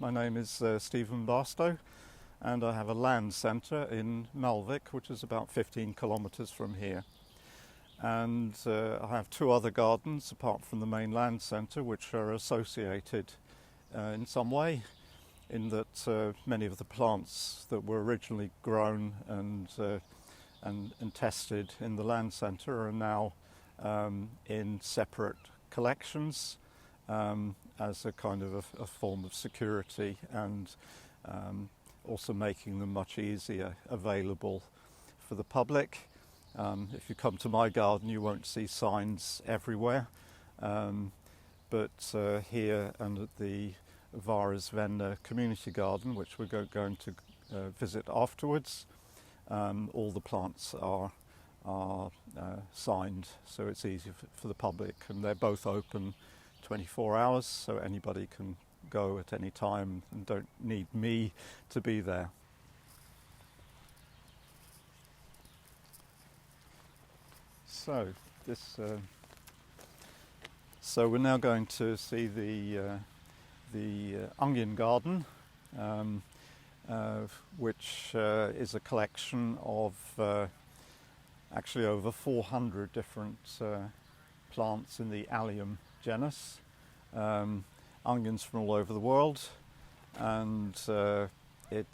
My name is Stephen Barstow, and I have a land centre in Malvik, which is about 15 kilometres from here. And I have two other gardens apart from the main land centre, which are associated in some way, in that many of the plants that were originally grown and tested in the land centre are now in separate collections as a kind of a form of security, and also making them much easier available for the public. If you come to my garden, you won't see signs everywhere, but here and at the Varesvenner community garden, which we're going to visit afterwards, all the plants are signed, so it's easy for the public, and they're both open 24 hours, so anybody can go at any time and don't need me to be there. So we're now going to see the onion garden, which is a collection of actually over 400 different plants in the allium genus, onions from all over the world, and it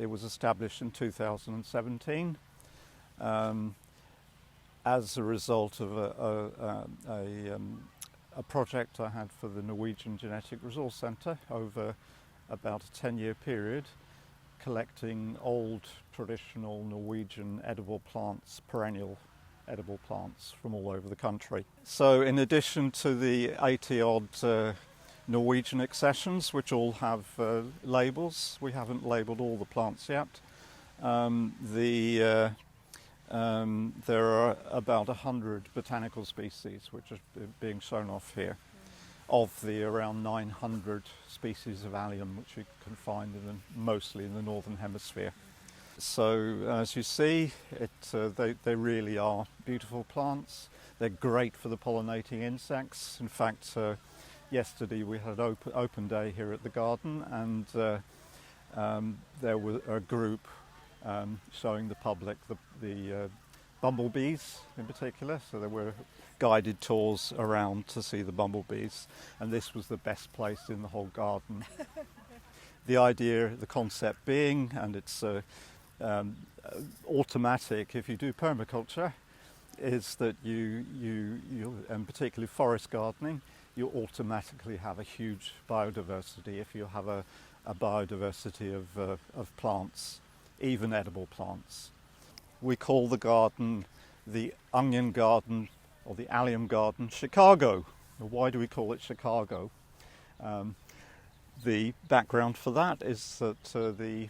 was established in 2017 as a result of a project I had for the Norwegian Genetic Resource Centre over about a 10-year period, collecting old traditional Norwegian edible plants, perennial edible plants from all over the country. So in addition to the 80-odd Norwegian accessions, which all have labels, we haven't labelled all the plants yet. There are about 100 botanical species which are being shown off here, of the around 900 species of allium which you can find mostly in the northern hemisphere. So as you see, they really are beautiful plants. They're great for the pollinating insects. In fact, yesterday we had an open day here at the garden, and there was a group showing the public the bumblebees in particular. So there were guided tours around to see the bumblebees, and this was the best place in the whole garden. The idea, the concept being, and it's automatic if you do permaculture, is that you and particularly forest gardening, you automatically have a huge biodiversity if you have a biodiversity of plants, even edible plants. We call the garden the onion garden, or the allium garden, Chicago. Why do we call it Chicago? The background for that is that the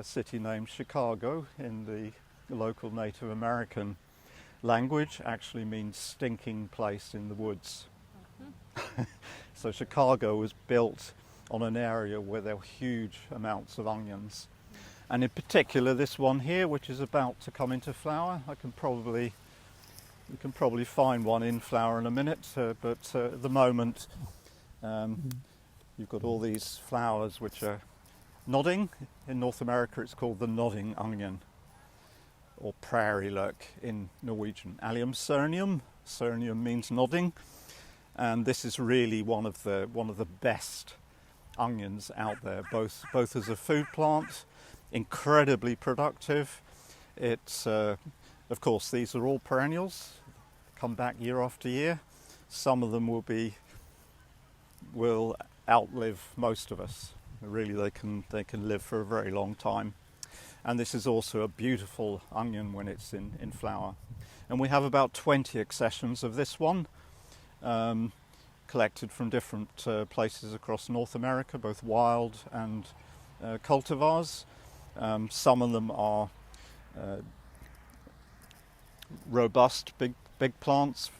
city name Chicago in the local Native American language actually means stinking place in the woods. So Chicago was built on an area where there were huge amounts of onions. And in particular this one here, which is about to come into flower. You can probably find one in flower in a minute, but at the moment you've got all these flowers which are nodding. In North America it's called the nodding onion, or prairie lurk in Norwegian. Allium cernium. Cernium means nodding, and this is really one of the best onions out there, both as a food plant, incredibly productive. It's of course these are all perennials, come back year after year. Some of them will outlive most of us. Really, they can live for a very long time. And this is also a beautiful onion when it's in flower. And we have about 20 accessions of this one, collected from different places across North America, both wild and cultivars. Some of them are robust, big plants.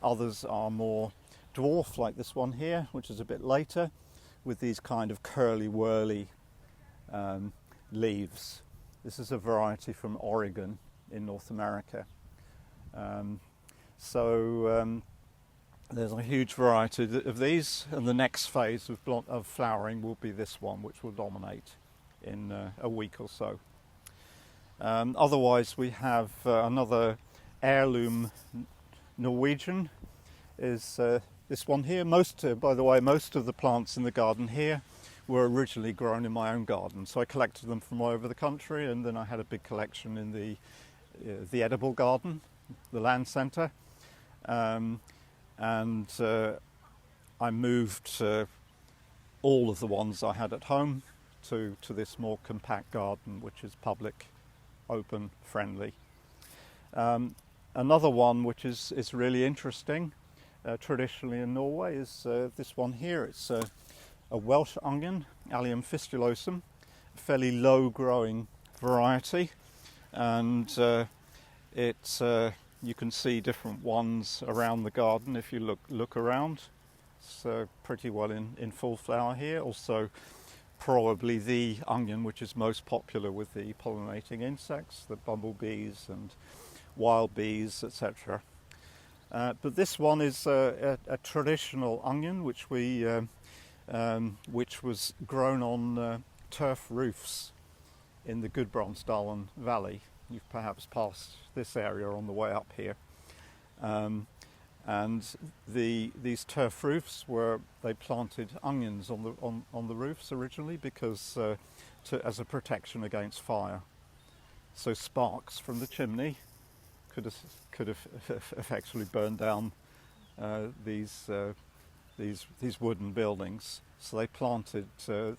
Others are more dwarf, like this one here, which is a bit later, with these kind of curly-whirly leaves. This is a variety from Oregon in North America. there's a huge variety of these, and the next phase of flowering will be this one, which will dominate in a week or so. Otherwise, we have another heirloom Norwegian, is this one here. By the way, most of the plants in the garden here were originally grown in my own garden, so I collected them from all over the country, and then I had a big collection in the edible garden, the LAND centre, and I moved all of the ones I had at home to this more compact garden, which is public, open, friendly. Another one which is really interesting, traditionally in Norway, is this one here. It's a Welsh onion, Allium fistulosum, a fairly low-growing variety, and you can see different ones around the garden if you look around. It's pretty well in full flower here. Also, probably the onion which is most popular with the pollinating insects, the bumblebees and wild bees, etc. But this one is a traditional onion which was grown on turf roofs in the Gudbrandsdalen Valley. You've perhaps passed this area on the way up here. And these turf roofs they planted onions on the roofs originally because as a protection against fire. So sparks from the chimney could have effectively burned down these wooden buildings. So they planted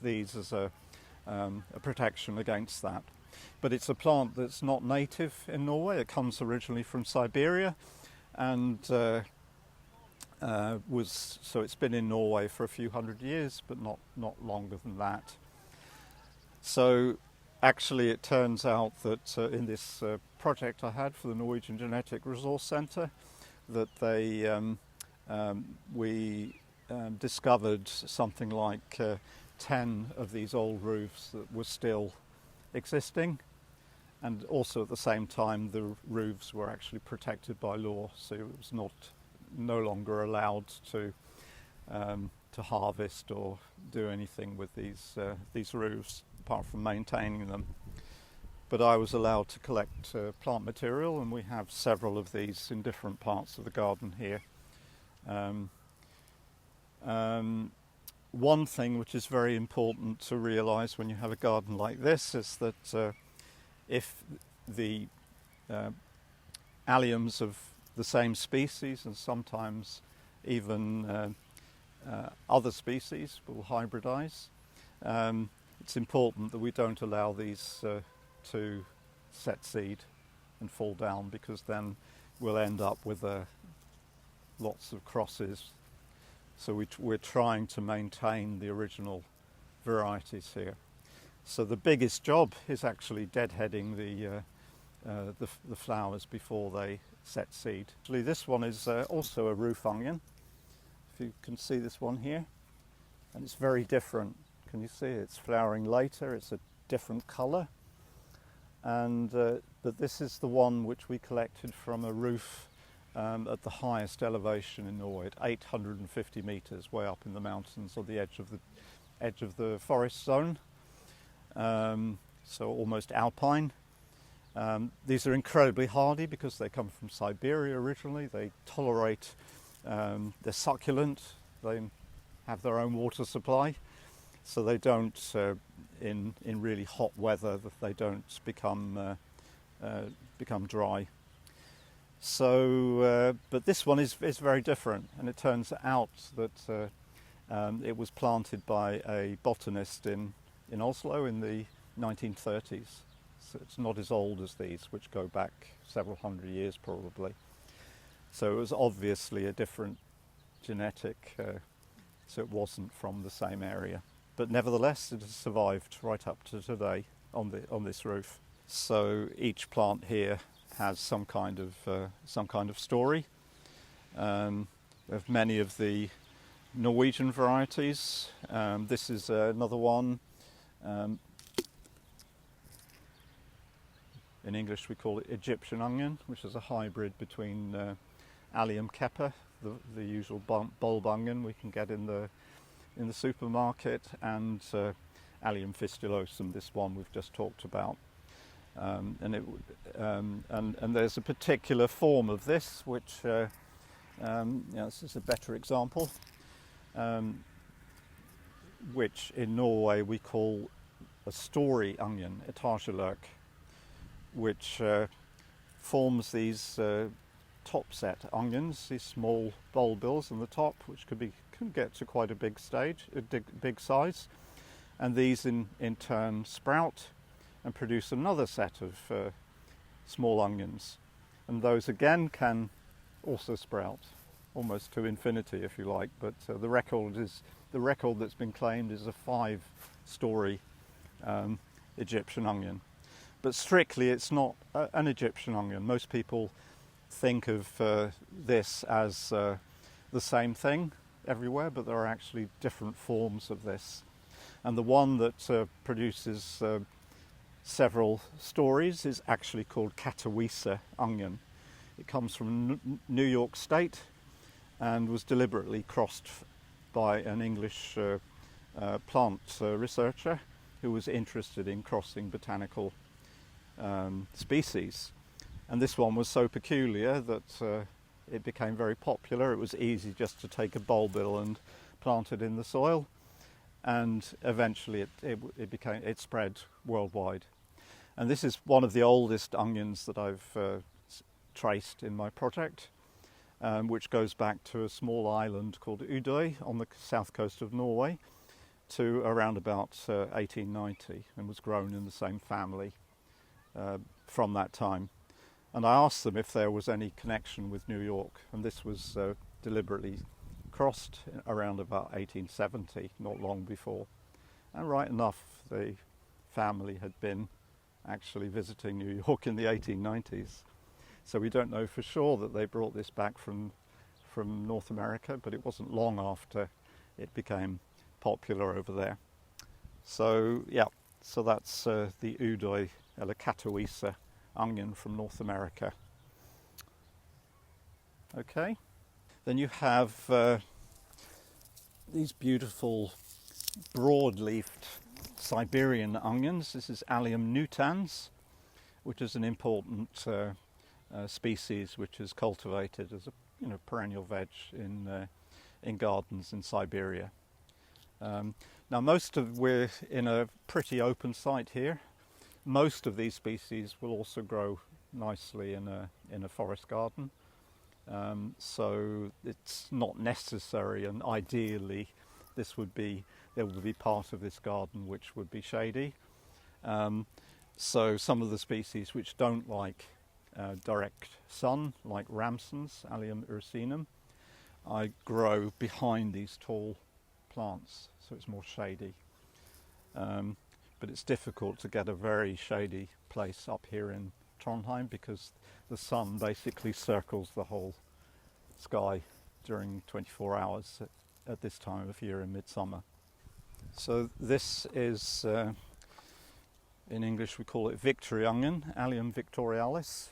these as a protection against that. But it's a plant that's not native in Norway. It comes originally from Siberia, and so it's been in Norway for a few hundred years, but not longer than that. So actually, it turns out that in this project I had for the Norwegian Genetic Resource Centre, that we discovered something like 10 of these old roofs that were still existing, and also at the same time the roofs were actually protected by law, so it was no longer allowed to harvest or do anything with these roofs apart from maintaining them. But I was allowed to collect plant material, and we have several of these in different parts of the garden here. One thing which is very important to realise when you have a garden like this is that if the alliums of the same species, and sometimes even other species will hybridise, it's important that we don't allow these to set seed and fall down, because then we'll end up with lots of crosses. So we're trying to maintain the original varieties here. So the biggest job is actually deadheading the flowers before they set seed. Actually, this one is also a roof onion. If you can see this one here, and it's very different. Can you see it's flowering later? It's a different colour, and but this is the one which we collected from a roof at the highest elevation in Norway, at 850 metres, way up in the mountains on the edge of the forest zone. So almost alpine. These are incredibly hardy because they come from Siberia originally. They tolerate, they're succulent, they have their own water supply, so they don't, in really hot weather, they don't become dry. So, but this one is very different, and it turns out that it was planted by a botanist in Oslo in the 1930s. So it's not as old as these, which go back several hundred years probably. So it was obviously a different genetic, so it wasn't from the same area. But nevertheless, it has survived right up to today on this roof. So each plant here has some kind of story. We have many of the Norwegian varieties. This is another one. In English we call it Egyptian onion, which is a hybrid between allium kepper, the usual bulb onion we can get in the supermarket, and allium fistulosum, this one we've just talked about. And there's a particular form of this which, this is a better example, which in Norway we call a story onion, etagelurk, which forms these top set onions, these small bulbils on the top, which can get to quite a big size, and these in turn sprout and produce another set of small onions, and those again can also sprout almost to infinity, if you like. But the record that's been claimed is a 5-story Egyptian onion. But strictly, it's not an Egyptian onion. Most people think of this as the same thing everywhere, but there are actually different forms of this. And the one that produces several stories is actually called Katowice onion. It comes from New York State and was deliberately crossed by an English plant researcher who was interested in crossing botanical species. And this one was so peculiar that it became very popular. It was easy just to take a bulbil and plant it in the soil, and eventually it spread worldwide. And this is one of the oldest onions that I've traced in my project, which goes back to a small island called Udoy on the south coast of Norway to around about 1890, and was grown in the same family from that time. And I asked them if there was any connection with New York, and this was deliberately crossed around about 1870, not long before. And right enough, the family had been actually visiting New York in the 1890s. So we don't know for sure that they brought this back from North America, but it wasn't long after it became popular over there. So so that's the Udoy, or Katowice onion from North America. Okay, then you have these beautiful broad-leafed Siberian onions. This is Allium nutans, which is an important species which is cultivated as a perennial veg in gardens in Siberia. Now we're in a pretty open site here. Most of these species will also grow nicely in a forest garden. So it's not necessary, and ideally there would be part of this garden which would be shady. So some of the species which don't like direct sun, like ramsons, Allium ursinum, I grow behind these tall plants, so it's more shady. But it's difficult to get a very shady place up here in Trondheim because the sun basically circles the whole sky during 24 hours at this time of year in midsummer. So this is, in English we call it victory onion, Allium victorialis.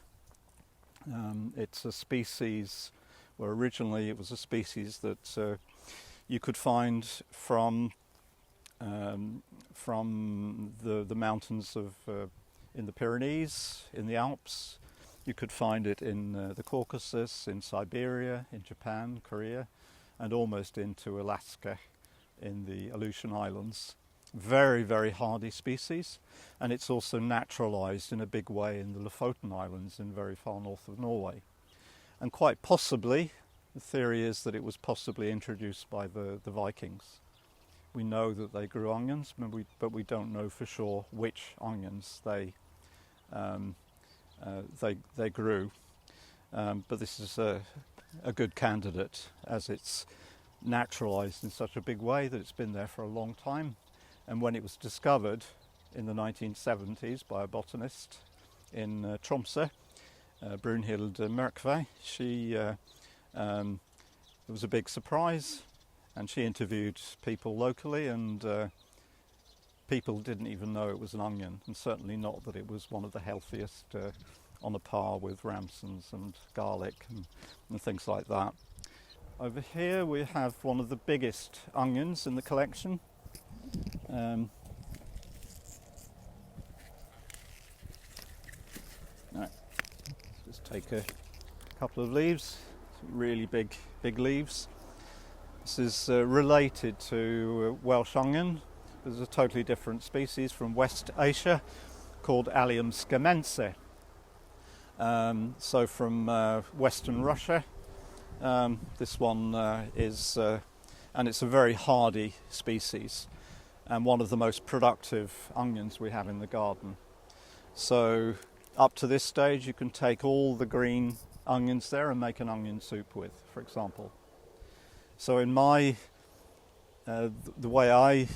It's a species where originally it was a species that you could find from the mountains in the Pyrenees, in the Alps. You could find it in the Caucasus, in Siberia, in Japan, Korea, and almost into Alaska in the Aleutian Islands. Very, very hardy species, and it's also naturalised in a big way in the Lofoten Islands in very far north of Norway. And quite possibly, the theory is that it was possibly introduced by the Vikings. We know that they grew onions, but we don't know for sure which onions they grew. But this is a good candidate, as it's naturalised in such a big way that it's been there for a long time. And when it was discovered in the 1970s by a botanist in Tromsø, Brunhild Mørkve, it was a big surprise, and she interviewed people locally, and people didn't even know it was an onion, and certainly not that it was one of the healthiest on a par with ramsons and garlic and things like that. Over here we have one of the biggest onions in the collection. Right. Just take a couple of leaves, really big leaves. This is related to Welsh onion. There's a totally different species from West Asia called Allium scamense. So from Western Russia. This one is, and it's a very hardy species and one of the most productive onions we have in the garden. So up to this stage you can take all the green onions there and make an onion soup with, for example. So in my, the way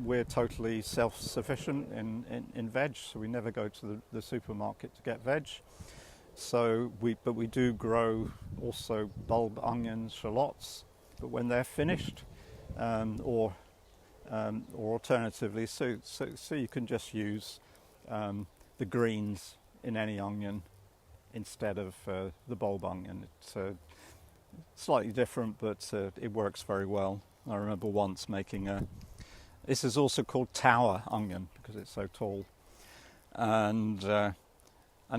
we're totally self-sufficient in veg, so we never go to the supermarket to get veg. So but we do grow also bulb onions, shallots, but when they're finished, or alternatively, so you can just use the greens in any onion instead of the bulb onion. It's slightly different, but it works very well. I remember once making this is also called tower onion because it's so tall, and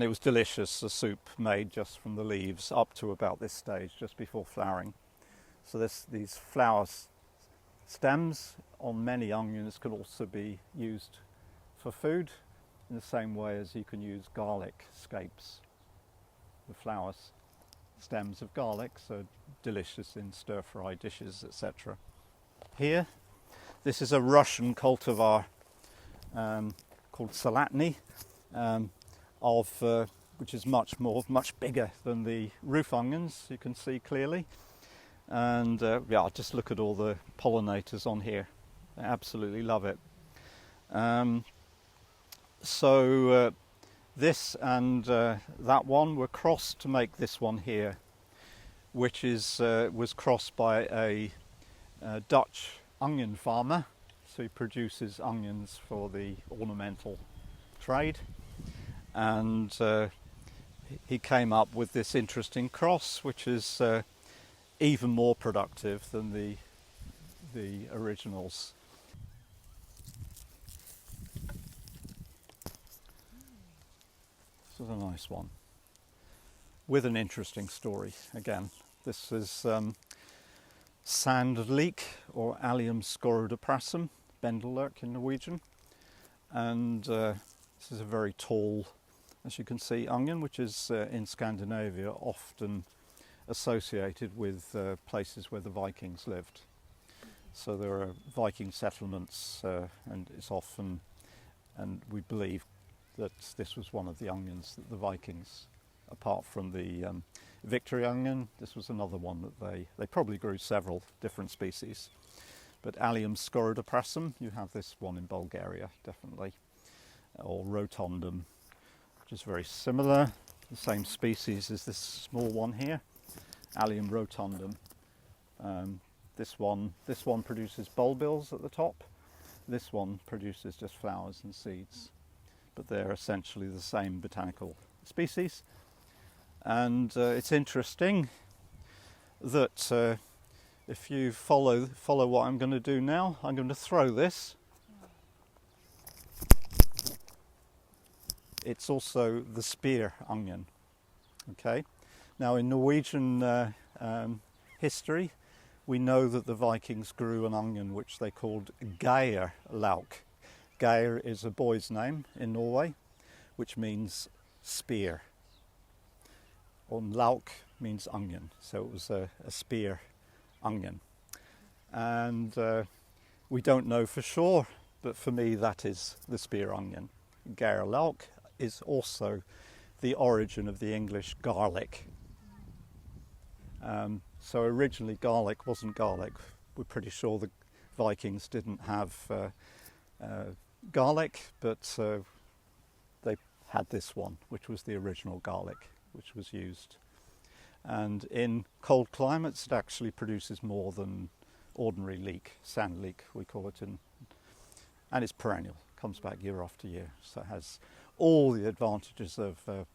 it was delicious, a soup made just from the leaves up to about this stage, just before flowering. So these flower stems on many onions can also be used for food in the same way as you can use garlic scapes. The flower stems of garlic, so delicious in stir-fry dishes, etc. Here, this is a Russian cultivar called Salatny. Which is much bigger than the roof onions, you can see clearly. And just look at all the pollinators on here. I absolutely love it. So this and that one were crossed to make this one here, which was crossed by a Dutch onion farmer. So he produces onions for the ornamental trade. And he came up with this interesting cross, which is even more productive than the originals. This is a nice one with an interesting story. Again, this is sand leek, or Allium scorodophrasum, bendelurk in Norwegian, and this is a very tall, as you can see, onion, which is in Scandinavia often associated with places where the Vikings lived. So there are Viking settlements, and it's often, and we believe that this was one of the onions that the Vikings, apart from the victory onion, this was another one that they probably grew several different species. But Allium scorodophrasum, you have this one in Bulgaria, definitely. Or rotundum, which is very similar, the same species as this small one here, Allium rotundum. This one produces bulbils at the top. This one produces just flowers and seeds, but they're essentially the same botanical species. And it's interesting that if you follow what I'm going to do now, I'm going to throw this. It's also the spear onion. Okay. Now in Norwegian history, we know that the Vikings grew an onion which they called Geir lauk. Geir is a boy's name in Norway, which means spear. And lauk means onion, so it was a spear onion. And we don't know for sure, but for me that is the spear onion. Geir lauk is also the origin of the English garlic. So originally garlic wasn't garlic. We're pretty sure the Vikings didn't have garlic, but they had this one, which was the original garlic, which was used. And in cold climates it actually produces more than ordinary leek, sand leek we call it, and it's perennial, comes back year after year, so it has all the advantages of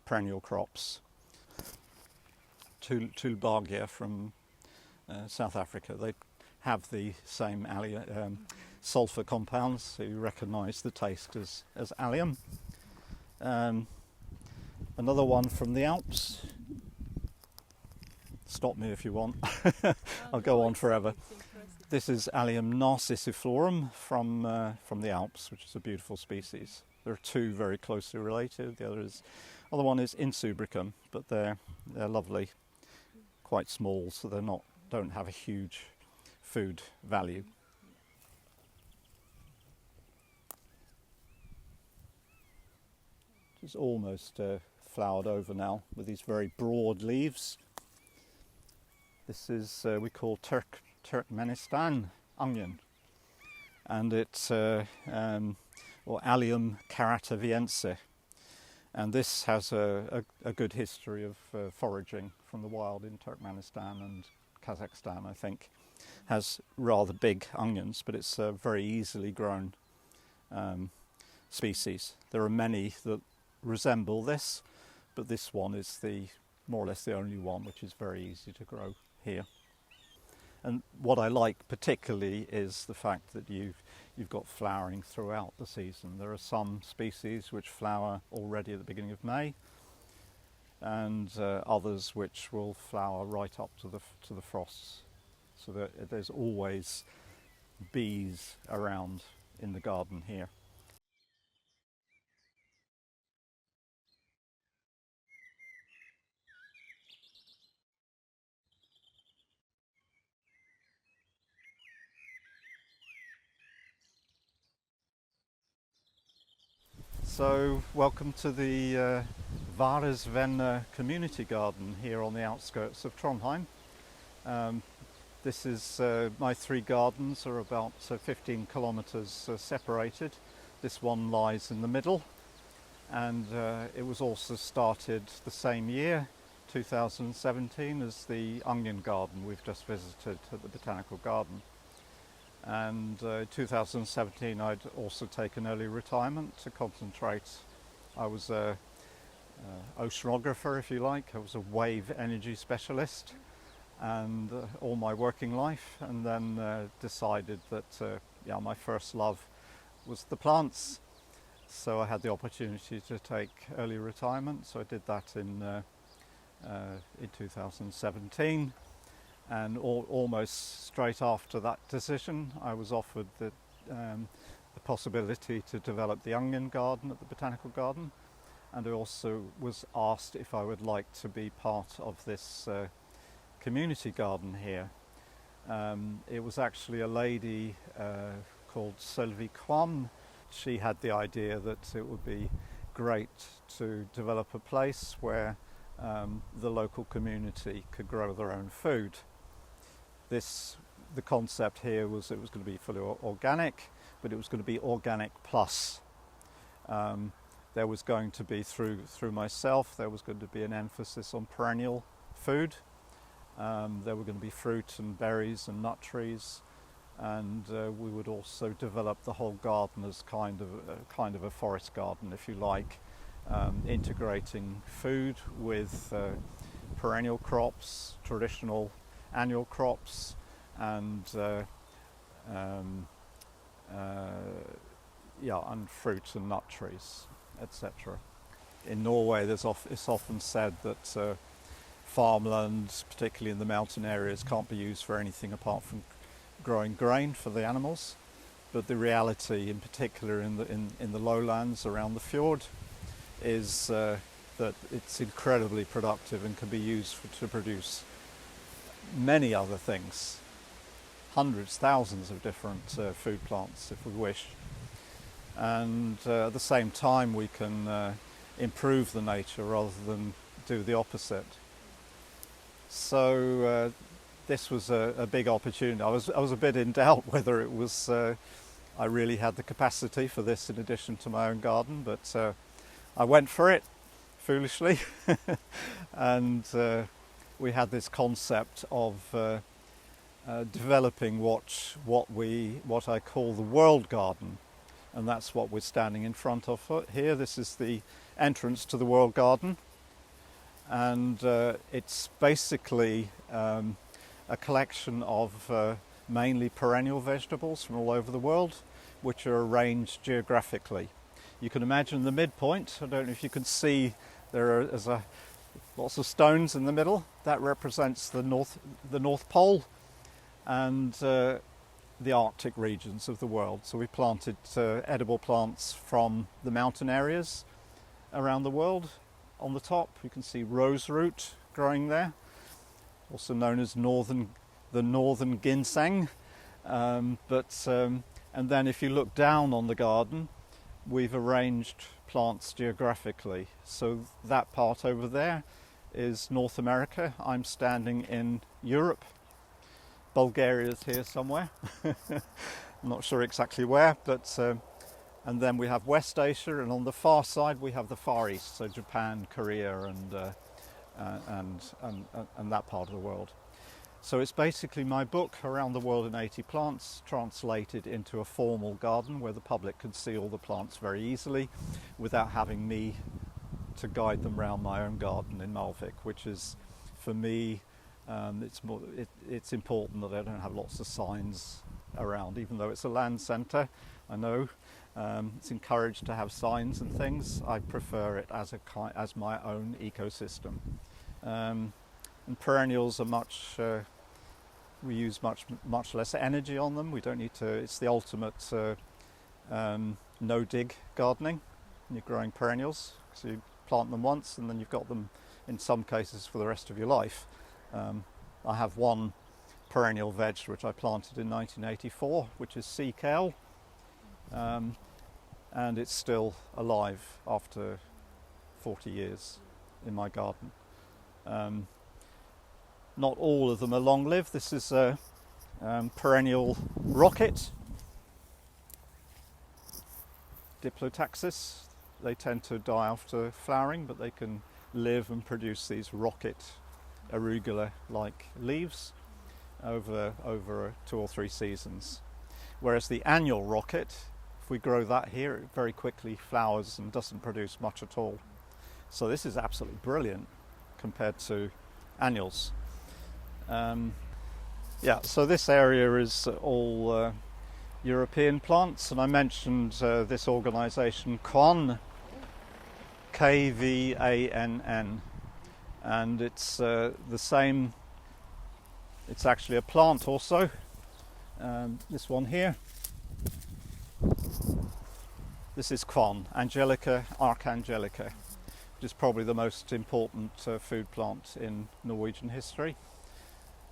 perennial crops. Tulbagia from South Africa, they have the same sulfur compounds, so you recognise the taste as allium. Another one from the Alps. Stop me if you want. I'll go on forever. This is Allium narcissiflorum from the Alps, which is a beautiful species. There are two very closely related. The other one is Insubricum, but they're lovely, quite small, so don't have a huge food value. It's almost flowered over now with these very broad leaves. This is we call Turkmenistan onion, and it's or Allium carataviense, and this has a good history of foraging from the wild in Turkmenistan and Kazakhstan. I think has rather big onions, but it's a very easily grown species. There are many that resemble this, but this one is more or less the only one which is very easy to grow here. And what I like particularly is the fact that you've got flowering throughout the season. There are some species which flower already at the beginning of May, and others which will flower right up to the frosts. So that there's always bees around in the garden here. So welcome to the Varesvenn community garden here on the outskirts of Trondheim. This is my three gardens are about 15 kilometres separated. This one lies in the middle, and it was also started the same year, 2017, as the onion garden we've just visited at the Botanical Garden. And 2017 I'd also taken early retirement to concentrate. I was an oceanographer, if you like. I was a wave energy specialist and all my working life, and then decided that my first love was the plants. So I had the opportunity to take early retirement, so I did that in 2017. And almost straight after that decision, I was offered the possibility to develop the onion garden at the Botanical Garden, and I also was asked if I would like to be part of this community garden here. It was actually a lady called Sylvie Kwan. She had the idea that it would be great to develop a place where the local community could grow their own food. The concept here was it was going to be fully organic, but it was going to be organic plus. There was going to be, through myself, there was going to be an emphasis on perennial food. There were going to be fruit and berries and nut trees, and we would also develop the whole garden as kind of a forest garden, if you like, integrating food with perennial crops, traditional annual crops, and fruit and nut trees, etc. In Norway, it's often said that farmland, particularly in the mountain areas, can't be used for anything apart from growing grain for the animals. But the reality, in particular in the lowlands around the fjord, is that it's incredibly productive and can be used to produce many other things, hundreds, thousands of different food plants if we wish. And at the same time we can improve the nature rather than do the opposite. So this was a big opportunity. I was a bit in doubt whether it was I really had the capacity for this in addition to my own garden, but I went for it foolishly and we had this concept of developing what I call the world garden, and that's what we're standing in front of here. This is the entrance to the World Garden, and it's basically a collection of mainly perennial vegetables from all over the world, which are arranged geographically. You can imagine the midpoint. I don't know if you can see there are lots of stones in the middle. That represents the North Pole and the Arctic regions of the world. So we planted edible plants from the mountain areas around the world. On the top you can see roseroot growing there, also known as the northern ginseng. And then if you look down on the garden, we've arranged plants geographically. So that part over there is North America. I'm standing in Europe. Bulgaria is here somewhere. I'm not sure exactly where, but and then we have West Asia, and on the far side we have the Far East, so Japan, Korea, and that part of the world. So it's basically my book, Around the World in 80 Plants, translated into a formal garden where the public can see all the plants very easily without having me to guide them around my own garden in Malvik, which is, for me, it's important that I don't have lots of signs around, even though it's a land centre. I know it's encouraged to have signs and things. I prefer it as my own ecosystem. And perennials are we use much less energy on them. We don't need to. It's the ultimate no-dig gardening. You're growing perennials, so you plant them once and then you've got them in some cases for the rest of your life. I have one perennial veg which I planted in 1984, which is sea kale, and it's still alive after 40 years in my garden. Not all of them are long-lived. This is a perennial rocket, Diplotaxis. They tend to die after flowering, but they can live and produce these rocket arugula-like leaves over 2 or 3 seasons. Whereas the annual rocket, if we grow that here, it very quickly flowers and doesn't produce much at all. So this is absolutely brilliant compared to annuals. So this area is all European plants, and I mentioned this organisation KVANN, KVANN, and it's the same. It's actually a plant also. This one here. This is KVANN, Angelica archangelica, which is probably the most important food plant in Norwegian history.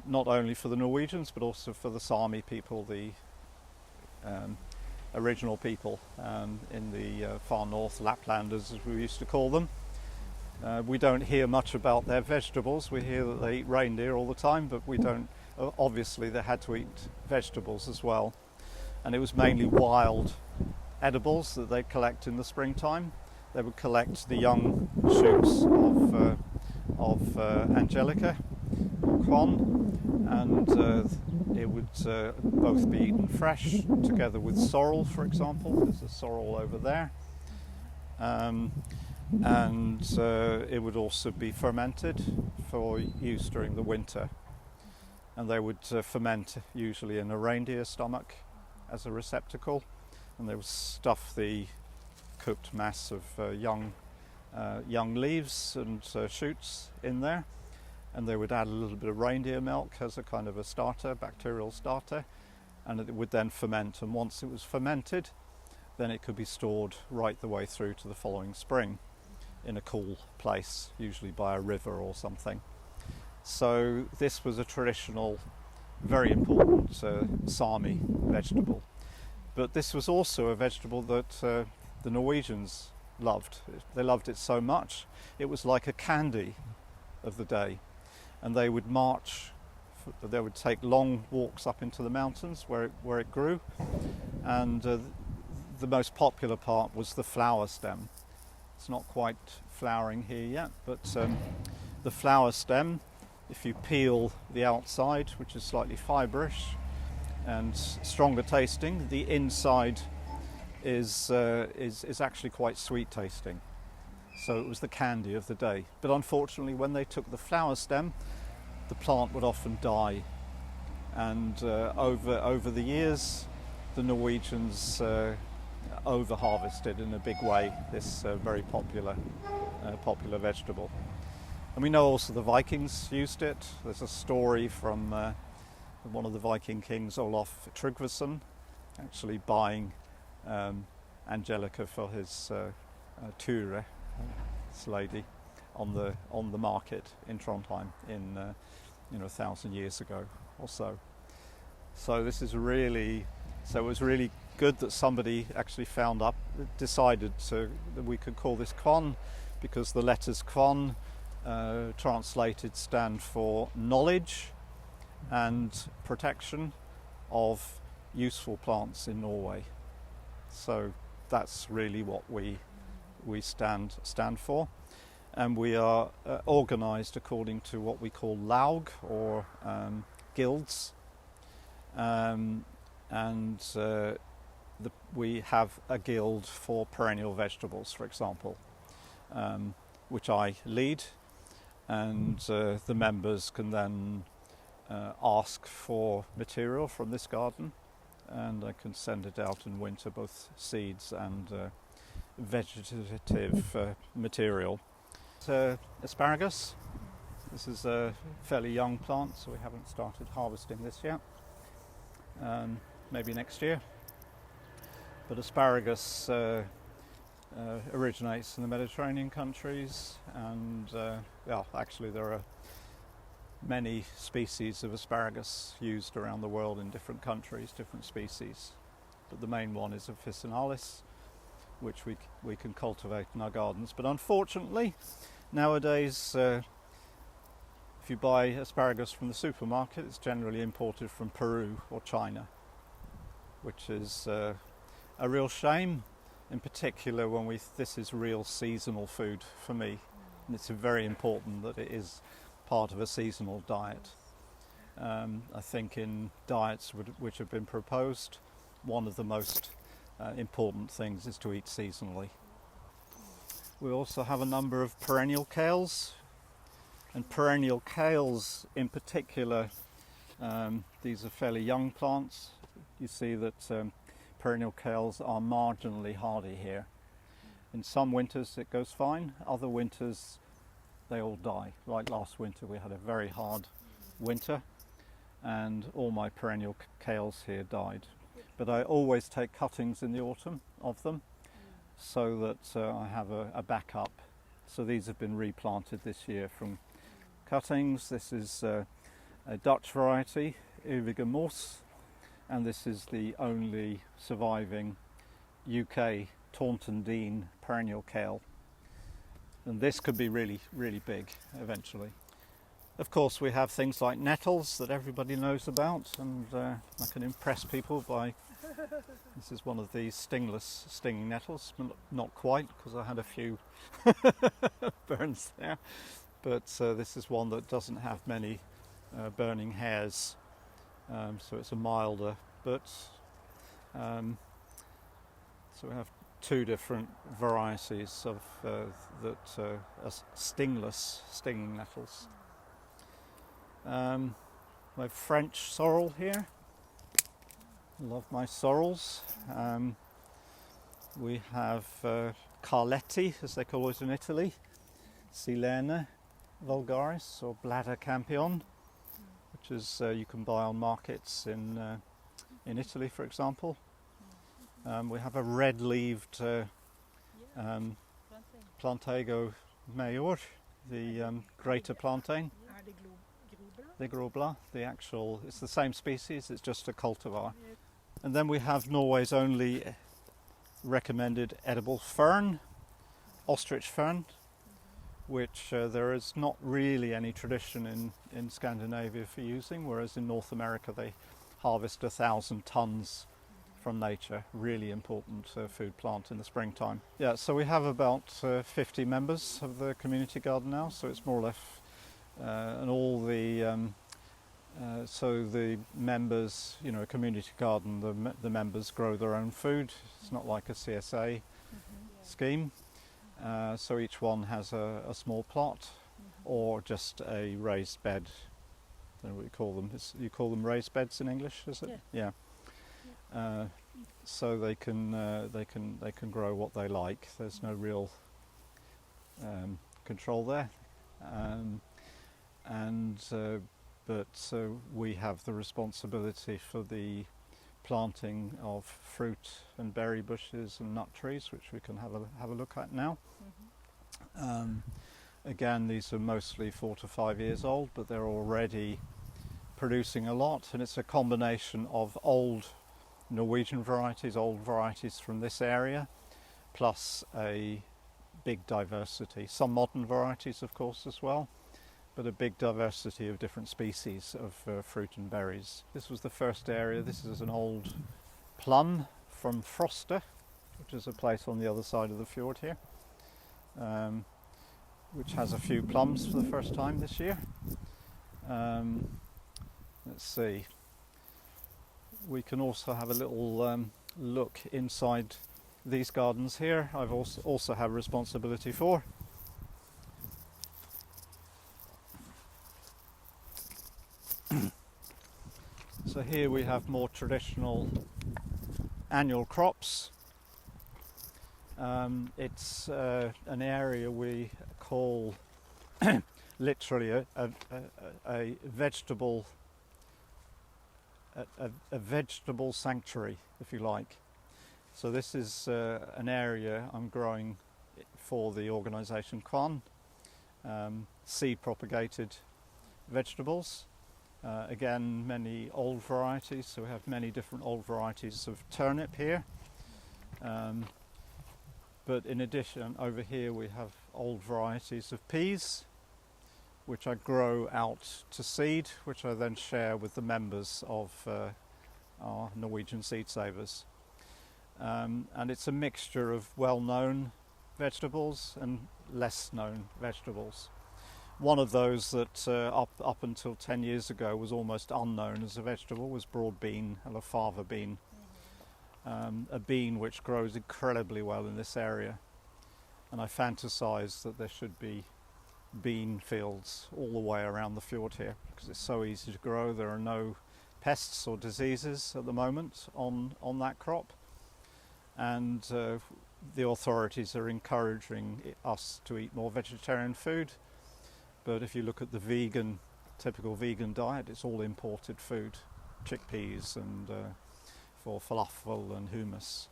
Not only for the Norwegians, but also for the Sami people, the original people in the far north, Laplanders as we used to call them. We don't hear much about their vegetables. We hear that they eat reindeer all the time, but we don't. Obviously they had to eat vegetables as well, and it was mainly wild edibles that they collect in the springtime. They would collect the young shoots of Angelica or KVANN, and it would both be eaten fresh together with sorrel, for example. There's a sorrel over there, and it would also be fermented for use during the winter, and they would ferment usually in a reindeer stomach as a receptacle, and they would stuff the cooked mass of young leaves and shoots in there, and they would add a little bit of reindeer milk as a kind of a starter, bacterial starter, and it would then ferment, and once it was fermented then it could be stored right the way through to the following spring in a cool place, usually by a river or something. So this was a traditional, very important Sami vegetable. But this was also a vegetable that the Norwegians loved. They loved it so much, it was like a candy of the day. And they would they would take long walks up into the mountains where it grew. And the most popular part was the flower stem. It's not quite flowering here yet, but the flower stem, if you peel the outside, which is slightly fibrous and stronger tasting, the inside is actually quite sweet tasting. So it was the candy of the day. But unfortunately, when they took the flower stem, the plant would often die. And over the years, the Norwegians over-harvested in a big way this very popular vegetable. And we know also the Vikings used it. There's a story from one of the Viking kings, Olaf Tryggvason, actually buying Angelica for his Ture, this lady, on the market in Trondheim in 1,000 years ago or so. So this is really, so it was really good that somebody actually decided that we could call this Kwan, because the letters Kwan translated stand for knowledge and protection of useful plants in Norway. So that's really what we stand for, and we are organised according to what we call laug, or guilds, we have a guild for perennial vegetables, for example, which I lead, and the members can then ask for material from this garden, and I can send it out in winter, both seeds and vegetative material. Asparagus. This is a fairly young plant, so we haven't started harvesting this yet. Maybe next year. But asparagus originates in the Mediterranean countries, and actually there are many species of asparagus used around the world in different countries, different species. But the main one is officinalis, which we can cultivate in our gardens. But unfortunately, nowadays, if you buy asparagus from the supermarket, it's generally imported from Peru or China, which is a real shame, in particular when this is real seasonal food for me. And it's very important that it is part of a seasonal diet. I think in diets which have been proposed, one of the most important things is to eat seasonally. We also have a number of perennial kales, and perennial kales in particular, these are fairly young plants. You see that perennial kales are marginally hardy here. In some winters it goes fine, other winters they all die. Like last winter we had a very hard winter and all my perennial kales here died. But I always take cuttings in the autumn of them so that I have a backup. So these have been replanted this year from cuttings. This is a Dutch variety, Eeuwige Mos, and this is the only surviving UK Taunton Dean perennial kale. And this could be really, really big eventually. Of course, we have things like nettles that everybody knows about, and I can impress people by... This is one of these stinging nettles. Not quite, because I had a few burns there. But this is one that doesn't have many burning hairs, so it's a milder. But so we have two different varieties of that are stingless stinging nettles. We have French sorrel here. I love my sorrels. We have Carletti, as they call it in Italy, Silene vulgaris, or Bladder campion, which is you can buy on markets in Italy, for example. We have a red-leaved Plantago major, the greater plantain. The gros blanc, it's the same species, it's just a cultivar. And then we have Norway's only recommended edible fern, ostrich fern, which there is not really any tradition in Scandinavia for using, whereas in North America they harvest 1,000 tons from nature. Really important food plant in the springtime. Yeah, so we have about 50 members of the community garden now, so it's more or less and all the So the members, a community garden, the members grow their own food. It's not like a CSA scheme. So each one has a small plot or just a raised bed. I don't know what you call them. You call them raised beds in English, is it? Yeah. So they can grow what they like. There's no real control there, but we have the responsibility for the planting of fruit and berry bushes and nut trees, which we can have a look at now. Again, these are mostly 4 to 5 years old, but they're already producing a lot, and it's a combination of old Norwegian varieties, old varieties from this area, plus a big diversity. Some modern varieties, of course, as well, but a big diversity of different species of fruit and berries. This was the first area. This is an old plum from Frosta, which is a place on the other side of the fjord here, which has a few plums for the first time this year. Let's see. We can also have a little look inside these gardens here. I've also have responsibility for. So here we have more traditional annual crops. It's an area we call literally a vegetable sanctuary, if you like. So this is an area I'm growing for the organisation Kwan, seed propagated vegetables. Again, many old varieties, so we have many different old varieties of turnip here. But in addition, over here we have old varieties of peas, which I grow out to seed, which I then share with the members of our Norwegian Seed Savers. And it's a mixture of well-known vegetables and less known vegetables. One of those that up until 10 years ago was almost unknown as a vegetable was broad bean, or fava bean. A bean which grows incredibly well in this area. And I fantasize that there should be bean fields all the way around the fjord here, because it's so easy to grow. There are no pests or diseases at the moment on that crop, and the authorities are encouraging us to eat more vegetarian food. But if you look at the typical vegan diet, it's all imported food, chickpeas and for falafel and hummus.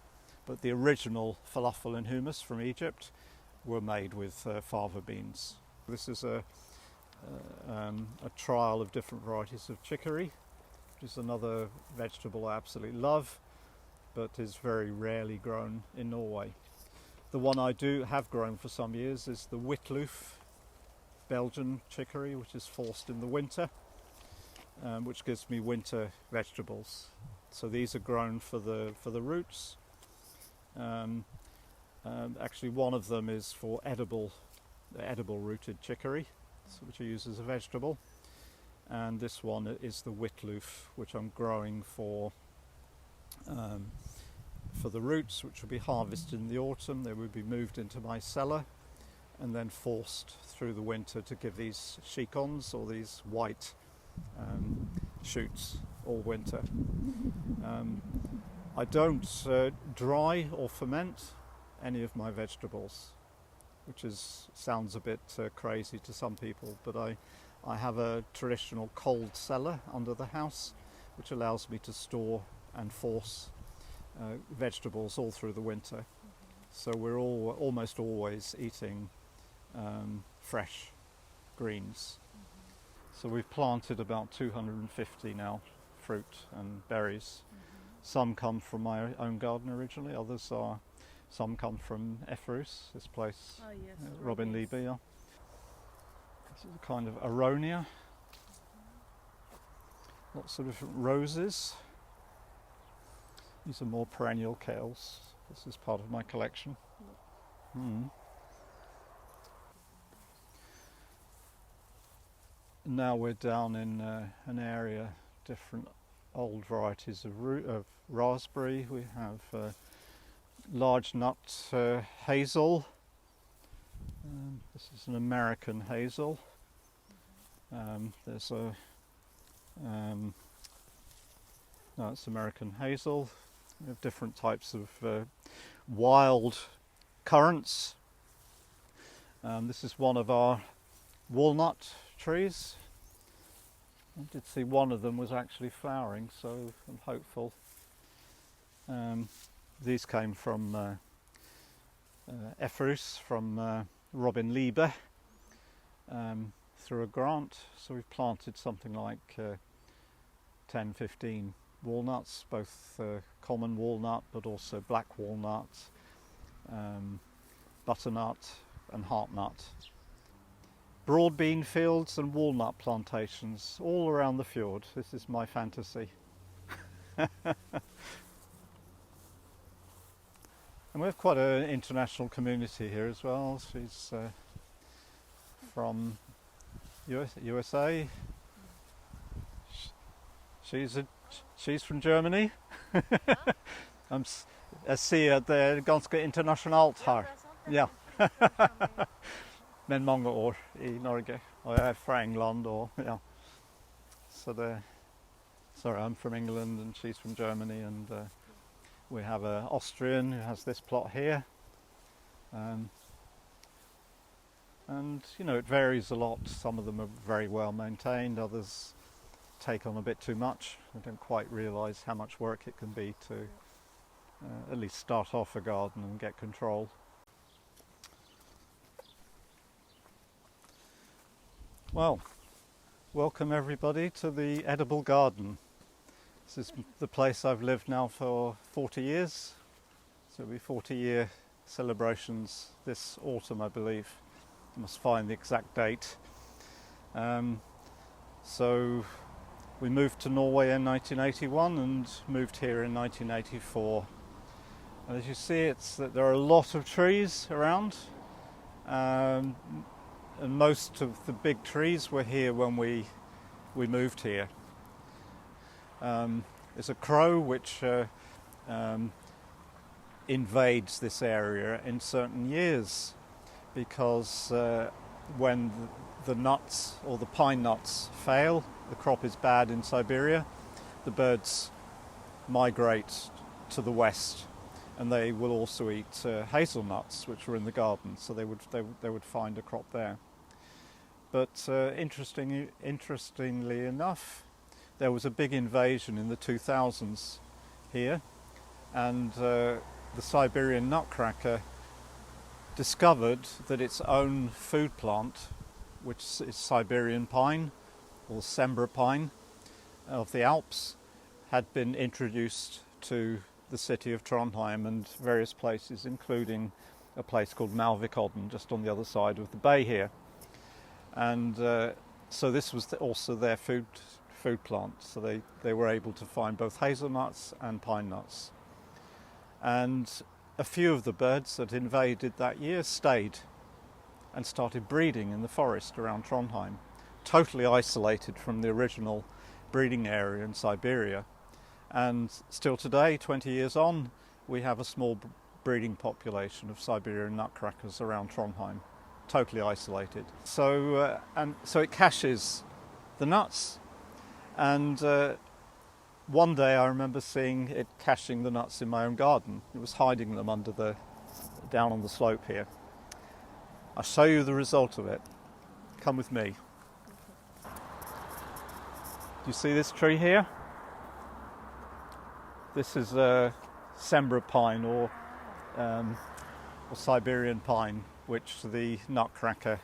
But the original falafel and hummus from Egypt were made with fava beans. This is a trial of different varieties of chicory, which is another vegetable I absolutely love, but is very rarely grown in Norway. The one I have grown for some years is the Witloof Belgian chicory, which is forced in the winter, which gives me winter vegetables. So these are grown for the roots. Actually, one of them is for edible rooted chicory, which I use as a vegetable, and this one is the Witloof, which I'm growing for the roots, which will be harvested in the autumn. They will be moved into my cellar and then forced through the winter to give these chicons, or these white shoots, all winter. I don't dry or ferment any of my vegetables, which sounds a bit crazy to some people, but I have a traditional cold cellar under the house, which allows me to store and force vegetables all through the winter. So we're almost always eating fresh greens. So we've planted about 250 now, fruit and berries. Some come from my own garden originally, some come from Efrus, this place, Robin Liebe. Yeah. This is a kind of aronia. Lots of different roses. These are more perennial kales. This is part of my collection. now we're down in an area, different old varieties of raspberry. We have large nut hazel. This is an American hazel. There's a no, it's American hazel. We have different types of wild currants. This is one of our walnut trees. I did see one of them was actually flowering, so I'm hopeful. These came from Efrus, from Robin Lieber, through a grant. So we've planted something like 10, 15 walnuts, both common walnut but also black walnut, butternut and heartnut. Broad bean fields and walnut plantations all around the fjord. This is my fantasy. And we have quite an international community here as well. She's from USA. She's from Germany. Jag ser att det är ganska internationellt här. Ja. Men många år i Norge. Och jag är från England. Och, ja. So sorry, I'm from England and she's from Germany, and we have an Austrian who has this plot here. And you know, it varies a lot. Some of them are very well maintained, others take on a bit too much. I don't quite realise how much work it can be to at least start off a garden and get control. Well, welcome everybody to the Edible Garden. This is the place I've lived now for 40 years. So it'll be 40-year celebrations this autumn, I believe. I must find the exact date. So we moved to Norway in 1981 and moved here in 1984. And as you see, there are a lot of trees around. And most of the big trees were here when we moved here. There's a crow which invades this area in certain years, because when the nuts or the pine nuts fail, the crop is bad in Siberia, the birds migrate to the west, and they will also eat hazelnuts which were in the garden, so they would find a crop there. But interestingly enough, there was a big invasion in the 2000s here, and the Siberian nutcracker discovered that its own food plant, which is Siberian pine or Sembra pine of the Alps, had been introduced to the city of Trondheim and various places, including a place called Malvikodden, just on the other side of the bay here. And so this was also their food plant, so they were able to find both hazelnuts and pine nuts. And a few of the birds that invaded that year stayed and started breeding in the forest around Trondheim, totally isolated from the original breeding area in Siberia. And still today, 20 years on, we have a small breeding population of Siberian nutcrackers around Trondheim, totally isolated. So it caches the nuts. And one day I remember seeing it caching the nuts in my own garden. It was hiding them down on the slope here. I'll show you the result of it. Come with me. Do you see this tree here? This is a Sembra pine or Siberian pine, which the nutcracker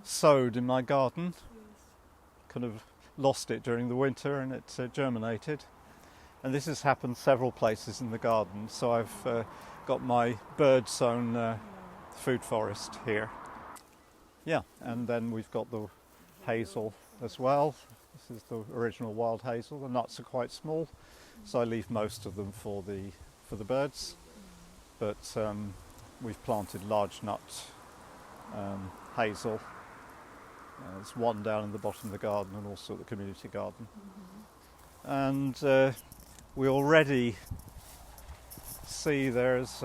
sowed in my garden. Kind of lost it during the winter, and it germinated. And this has happened several places in the garden, so I've got my bird sown food forest here. Yeah, and then we've got the hazel as well. This is the original wild hazel. The nuts are quite small, so I leave most of them for the birds, but we've planted large nut hazel There's one down in the bottom of the garden and also the community garden. And we already see there's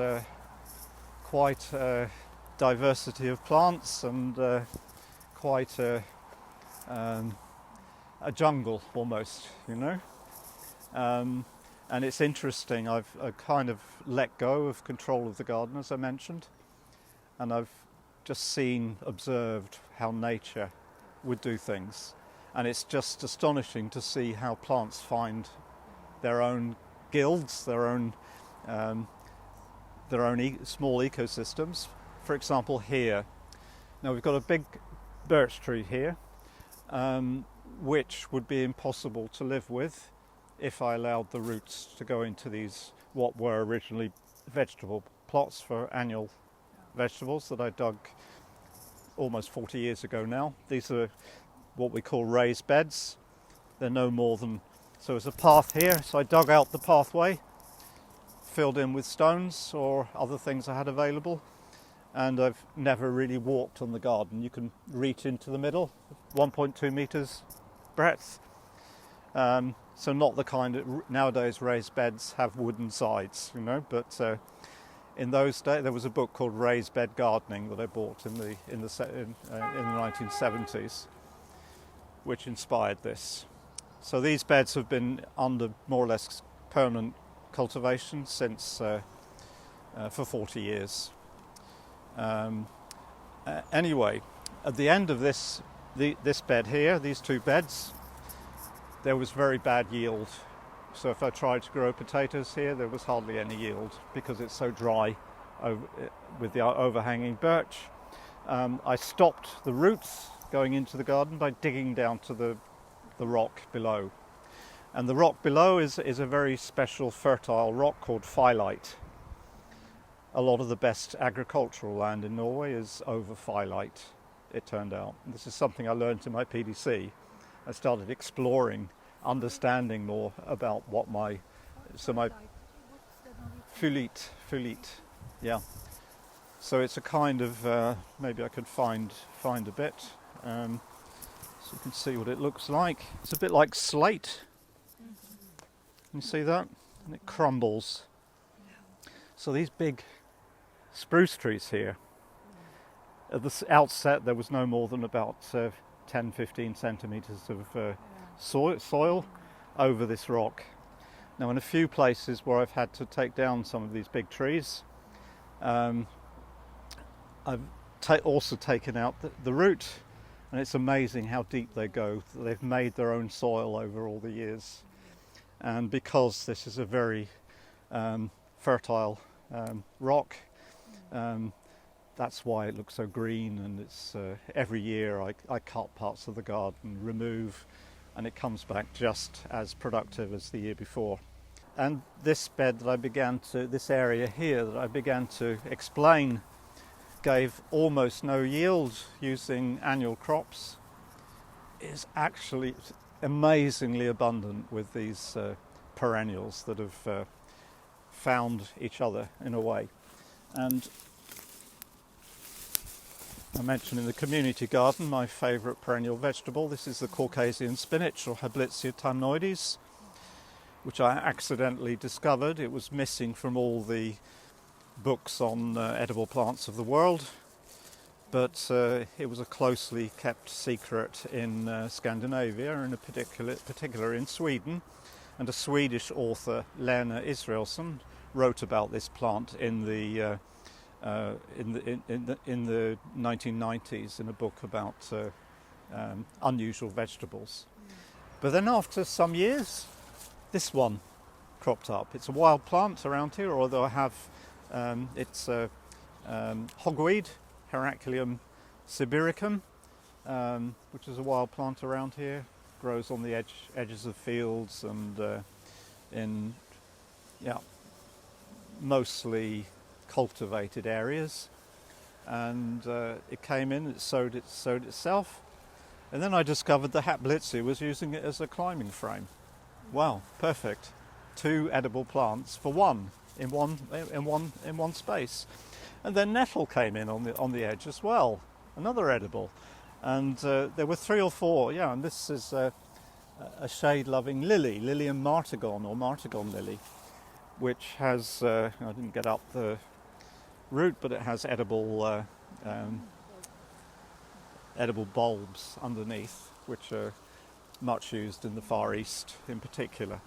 quite a diversity of plants and quite a jungle almost, you know. And it's interesting, I've kind of let go of control of the garden, as I mentioned, and I've just observed how nature would do things. And it's just astonishing to see how plants find their own guilds, their own small ecosystems. For example, here. Now we've got a big birch tree here, which would be impossible to live with if I allowed the roots to go into these, what were originally vegetable plots for annual vegetables that I dug almost 40 years ago now. These are what we call raised beds. They're no more than, so there's a path here, so I dug out the pathway, filled in with stones or other things I had available, and I've never really walked on the garden. You can reach into the middle, 1.2 meters breadth. So not the kind of, nowadays raised beds have wooden sides, you know, but in those days there was a book called Raised Bed Gardening that I bought in the 1970s, which inspired this. So these beds have been under more or less permanent cultivation since for 40 years. Anyway, at the end of this bed here, these two beds, there was very bad yield. So if I tried to grow potatoes here, there was hardly any yield because it's so dry with the overhanging birch. I stopped the roots going into the garden by digging down to the rock below. And the rock below is a very special fertile rock called phyllite. A lot of the best agricultural land in Norway is over phyllite, it turned out. And this is something I learned in my PDC. I started exploring, understanding more about what my Fyllit, yeah. So it's a kind of maybe I could find a bit, so you can see what it looks like. It's a bit like slate. Can you see that? And it crumbles. So these big spruce trees here. At the outset, there was no more than about 10-15 centimeters of soil over this rock. Now in a few places where I've had to take down some of these big trees, I've also taken out the root, and it's amazing how deep they go. They've made their own soil over all the years, and because this is a very fertile rock, that's why it looks so green. And it's every year I cut parts of the garden, remove, and it comes back just as productive as the year before. And this bed that this area here that I began to explain gave almost no yield using annual crops, is actually amazingly abundant with these perennials that have found each other in a way. And I mentioned in the community garden my favourite perennial vegetable. This is the Caucasian spinach, or Hablitzia tamnoides, which I accidentally discovered. It was missing from all the books on edible plants of the world, but it was a closely kept secret in Scandinavia, and in particular in Sweden. And a Swedish author, Lena Israelsson, wrote about this plant in the 1990s in a book about unusual vegetables. But then after some years, this one cropped up. It's a wild plant around here, although I have it's hogweed, Heracleum sibiricum, which is a wild plant around here. Grows on the edges of fields and in mostly cultivated areas. And it came in, it sowed itself, and then I discovered the Hablitzia was using it as a climbing frame. Wow, perfect! 2 edible plants for one in one space. And then nettle came in on the edge as well, another edible. And there were 3 or 4, and this is a shade-loving lily, Lilium martagon or martagon lily, which has, I didn't get up the root, but it has edible bulbs underneath, which are much used in the Far East in particular.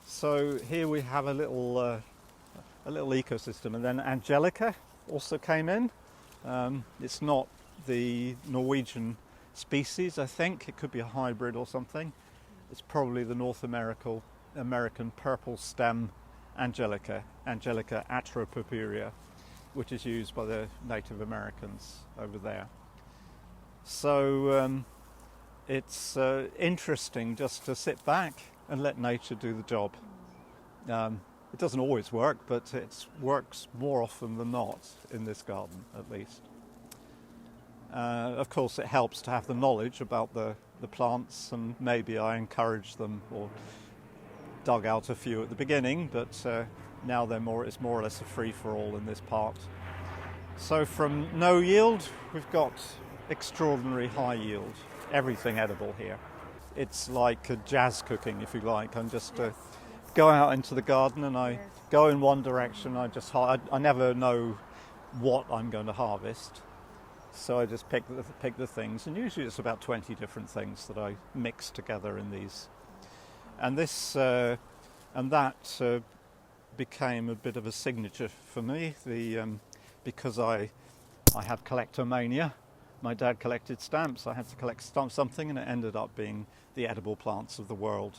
So here we have a little ecosystem, and then Angelica also came in. It's not the Norwegian species, I think. It could be a hybrid or something. It's probably the North American purple stem Angelica atropurpurea, which is used by the Native Americans over there. So it's interesting just to sit back and let nature do the job. It doesn't always work, but it works more often than not in this garden, at least. Of course, it helps to have the knowledge about the plants, and maybe I encouraged them or dug out a few at the beginning, but now it's more or less a free-for-all in this part. So from no yield, we've got extraordinary high yield. Everything edible here. It's like a jazz cooking, if you like. I'm just go out into the garden and I go in one direction. I never know what I'm going to harvest. So I just pick the things, and usually it's about 20 different things that I mix together in these. And this and that became a bit of a signature for me. Because I had collectomania. My dad collected stamps. I had to collect something, and it ended up being the edible plants of the world.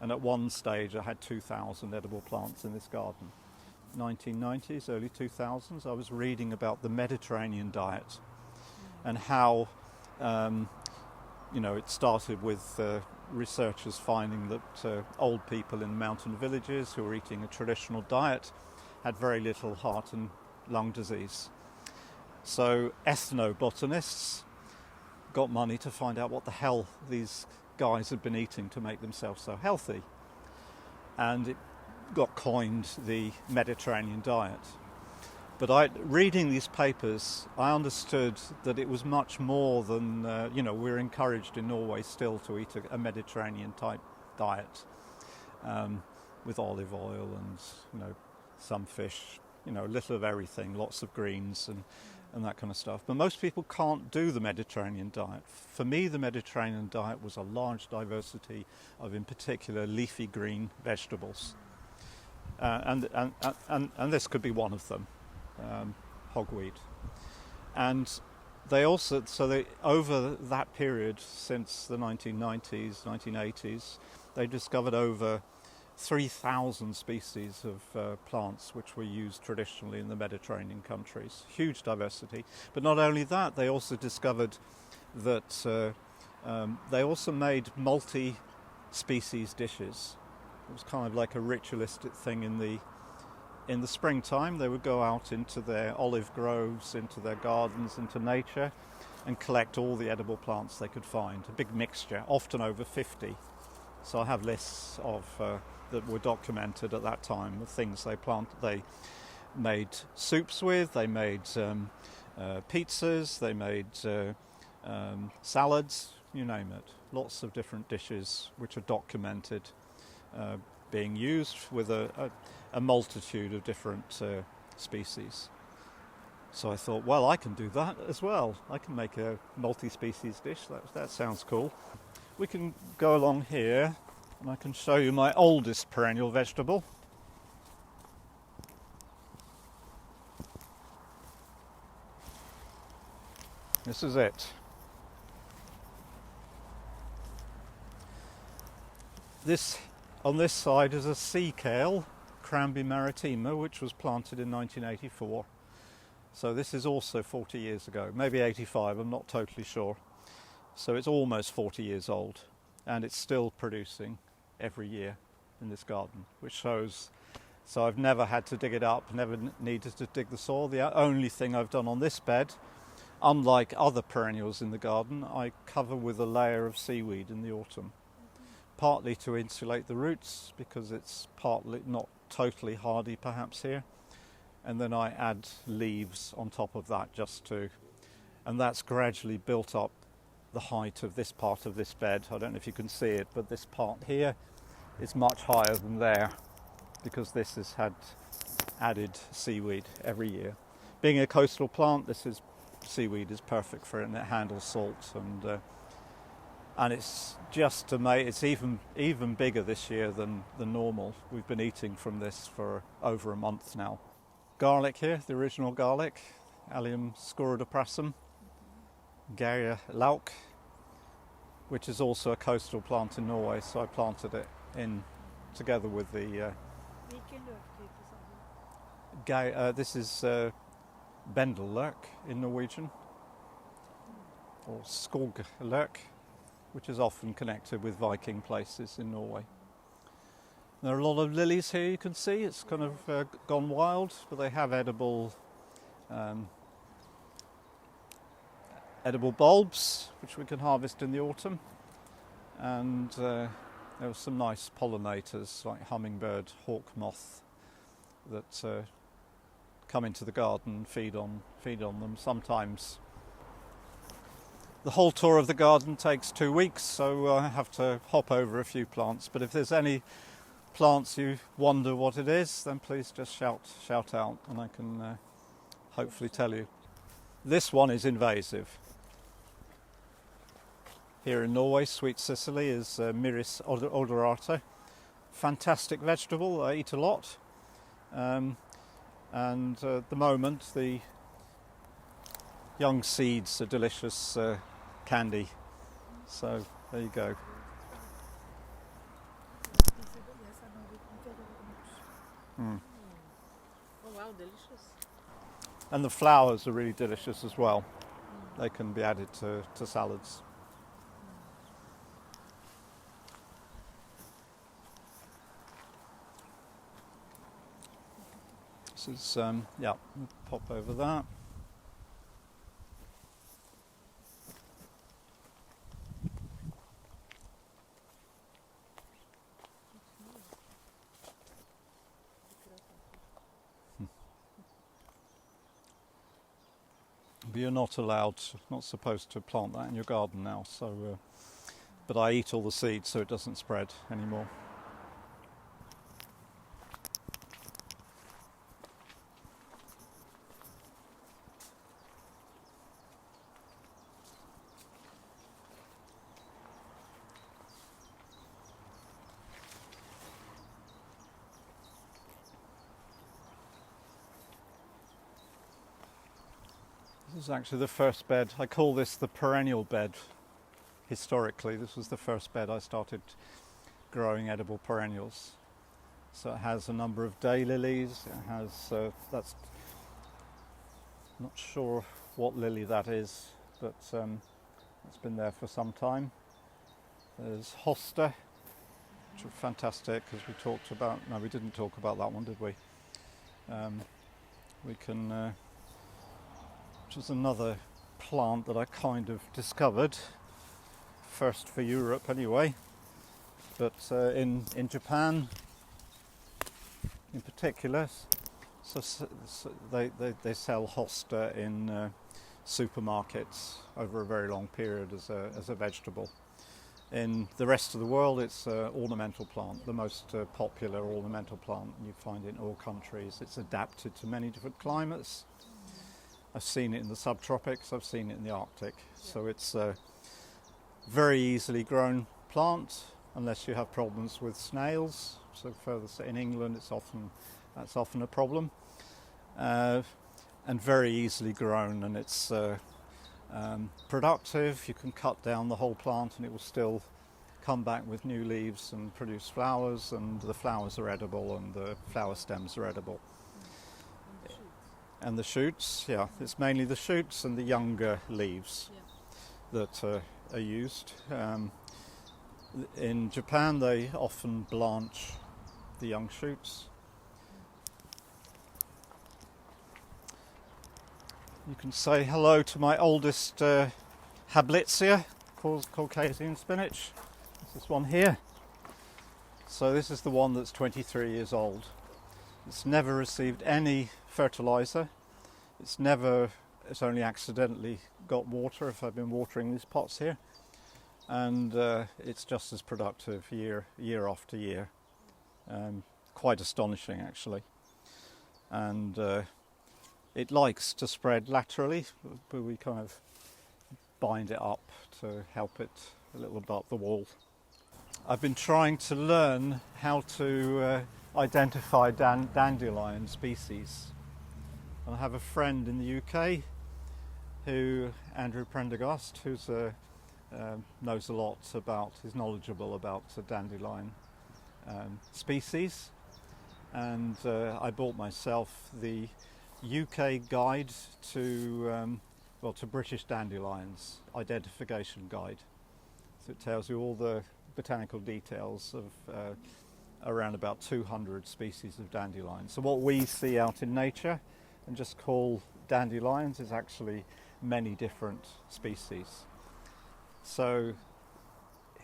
And at one stage, I had 2,000 edible plants in this garden. 1990s, early 2000s, I was reading about the Mediterranean diet. And how, it started with researchers finding that old people in mountain villages who were eating a traditional diet had very little heart and lung disease. So ethnobotanists got money to find out what the hell these guys had been eating to make themselves so healthy. And it got coined the Mediterranean diet. But reading these papers, I understood that it was much more than, we're encouraged in Norway still to eat a Mediterranean type diet with olive oil and, some fish, a little of everything, lots of greens and that kind of stuff. But most people can't do the Mediterranean diet. For me, the Mediterranean diet was a large diversity of, in particular, leafy green vegetables. And this could be one of them. Hogweed. And over that period, since the 1990s, 1980s, they discovered over 3,000 species of plants which were used traditionally in the Mediterranean countries. Huge diversity. But not only that, they also discovered that they also made multi-species dishes. It was kind of like a ritualistic thing in the springtime. They would go out into their olive groves, into their gardens, into nature, and collect all the edible plants they could find. A big mixture, often over 50. So I have lists of that were documented at that time of things they made soups with, they made pizzas, they made salads, you name it. Lots of different dishes which are documented being used with a multitude of different species. So I thought, well, I can do that as well. I can make a multi-species dish. That sounds cool. We can go along here and I can show you my oldest perennial vegetable. This is it. On this side is a sea kale, Cranby maritima, which was planted in 1984. So this is also 40 years ago, maybe 85, I'm not totally sure. So it's almost 40 years old, and it's still producing every year in this garden, which shows. So I've never had to dig it up, never needed to dig the soil. The only thing I've done on this bed, unlike other perennials in the garden, I cover with a layer of seaweed in the autumn. Partly to insulate the roots, because it's partly not totally hardy perhaps here. And then I add leaves on top of that and that's gradually built up the height of this part of this bed. I don't know if you can see it, but this part here is much higher than there because this has had added seaweed every year. Being a coastal plant, seaweed is perfect for it, and it handles salt, and it's just amazing. It's even bigger this year than normal. We've been eating from this for over a month now. Garlic here, the original garlic, Allium scorodoprasum, Gaia lauk, which is also a coastal plant in Norway, so I planted it in together with the this is bendelurk in Norwegian, or skoglurk, which is often connected with Viking places in Norway. There are a lot of lilies here, you can see. It's kind of gone wild, but they have edible bulbs, which we can harvest in the autumn. And there are some nice pollinators, like hummingbird, hawk moth, that come into the garden and feed on them. Sometimes the whole tour of the garden takes 2 weeks, so I have to hop over a few plants. But if there's any plants you wonder what it is, then please just shout out, and I can hopefully tell you. This one is invasive. Here in Norway, Sweet Sicily is Myris odorata. Fantastic vegetable, I eat a lot. And at the moment, the young seeds are delicious candy. So there you go. Mm. Oh wow, delicious. And the flowers are really delicious as well. They can be added to salads. This is, we'll pop over that. But you're not supposed to plant that in your garden now, so, but I eat all the seeds so it doesn't spread anymore. This is actually the first bed. I call this the perennial bed. Historically, this was the first bed I started growing edible perennials. So it has a number of daylilies. It has, that's, not sure what lily that is, but it's been there for some time. There's hosta, which are fantastic, as we talked about. No, we didn't talk about that one, did we? We can... which is another plant that I kind of discovered, first for Europe anyway, but in Japan in particular, so they sell hosta in supermarkets over a very long period as a vegetable. In the rest of the world, it's an ornamental plant, the most popular ornamental plant you find in all countries. It's adapted to many different climates. I've seen it in the subtropics, I've seen it in the Arctic. So it's a very easily grown plant, unless you have problems with snails. So further in England, that's often a problem. And very easily grown, and it's productive. You can cut down the whole plant and it will still come back with new leaves and produce flowers, and the flowers are edible and the flower stems are edible. And the shoots, it's mainly the shoots and the younger leaves that are used. In Japan, they often blanch the young shoots. You can say hello to my oldest Hablitzia, called Caucasian spinach. This one here. So this is the one that's 23 years old. It's never received any fertilizer. It's only accidentally got water, if I've been watering these pots here, and it's just as productive year after year. Quite astonishing, actually. And it likes to spread laterally, but we kind of bind it up to help it a little above the wall. I've been trying to learn how to identify dandelion species. I have a friend in the UK, Andrew Prendergast, who knows a lot about, is knowledgeable about dandelion species, and I bought myself the UK guide to British dandelions, identification guide. So it tells you all the botanical details of around about 200 species of dandelions. So what we see out in nature and just call dandelions is actually many different species. So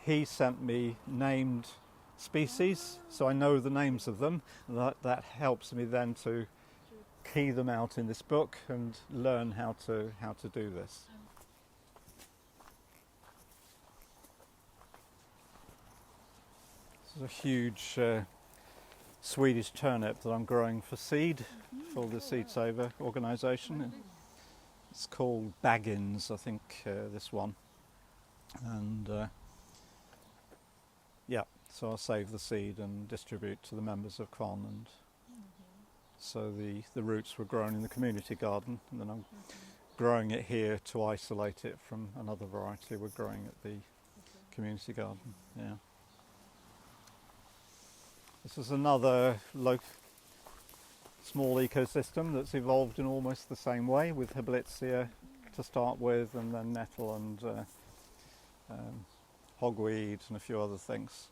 he sent me named species, so I know the names of them. That helps me then to key them out in this book and learn how to do this. This is a huge Swedish turnip that I'm growing for seed for the Seed Saver organisation. It's called Baggins, I think, this one. And so I'll save the seed and distribute to the members of Kwan. And so the roots were grown in the community garden, and then I'm growing it here to isolate it from another variety we're growing at the community garden. Yeah. This is another small ecosystem that's evolved in almost the same way, with Hibbertia to start with, and then nettle and hogweed and a few other things.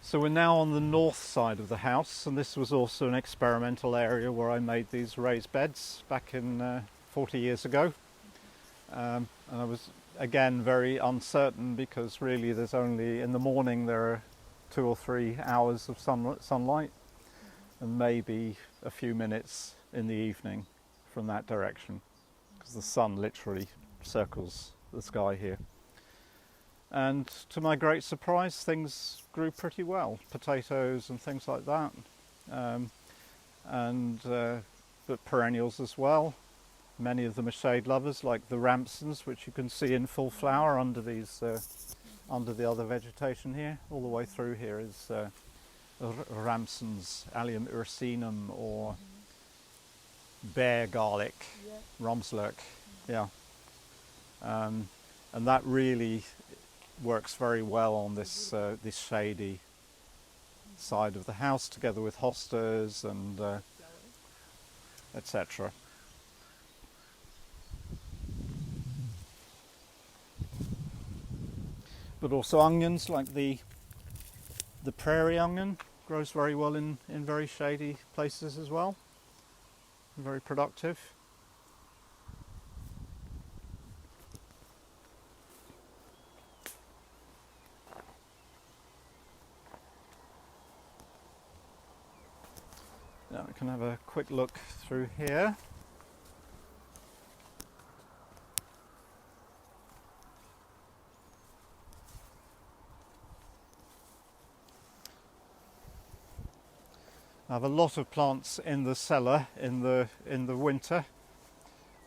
So we're now on the north side of the house, and this was also an experimental area where I made these raised beds back in 40 years ago. And I was again very uncertain, because really there's only, in the morning there are 2 or 3 hours of sunlight, and maybe a few minutes in the evening from that direction, because the sun literally circles the sky here. And to my great surprise, things grew pretty well, potatoes and things like that, but perennials as well. Many of them are shade lovers, like the ramsons, which you can see in full flower under these, under the other vegetation here. All the way through here is ramsons, Allium ursinum, or bear garlic, Romslurk, and that really works very well on this this shady side of the house, together with hostas and etc. But also onions, like the prairie onion, grows very well in very shady places as well. Very productive. Now we can have a quick look through here. I have a lot of plants in the cellar in the winter,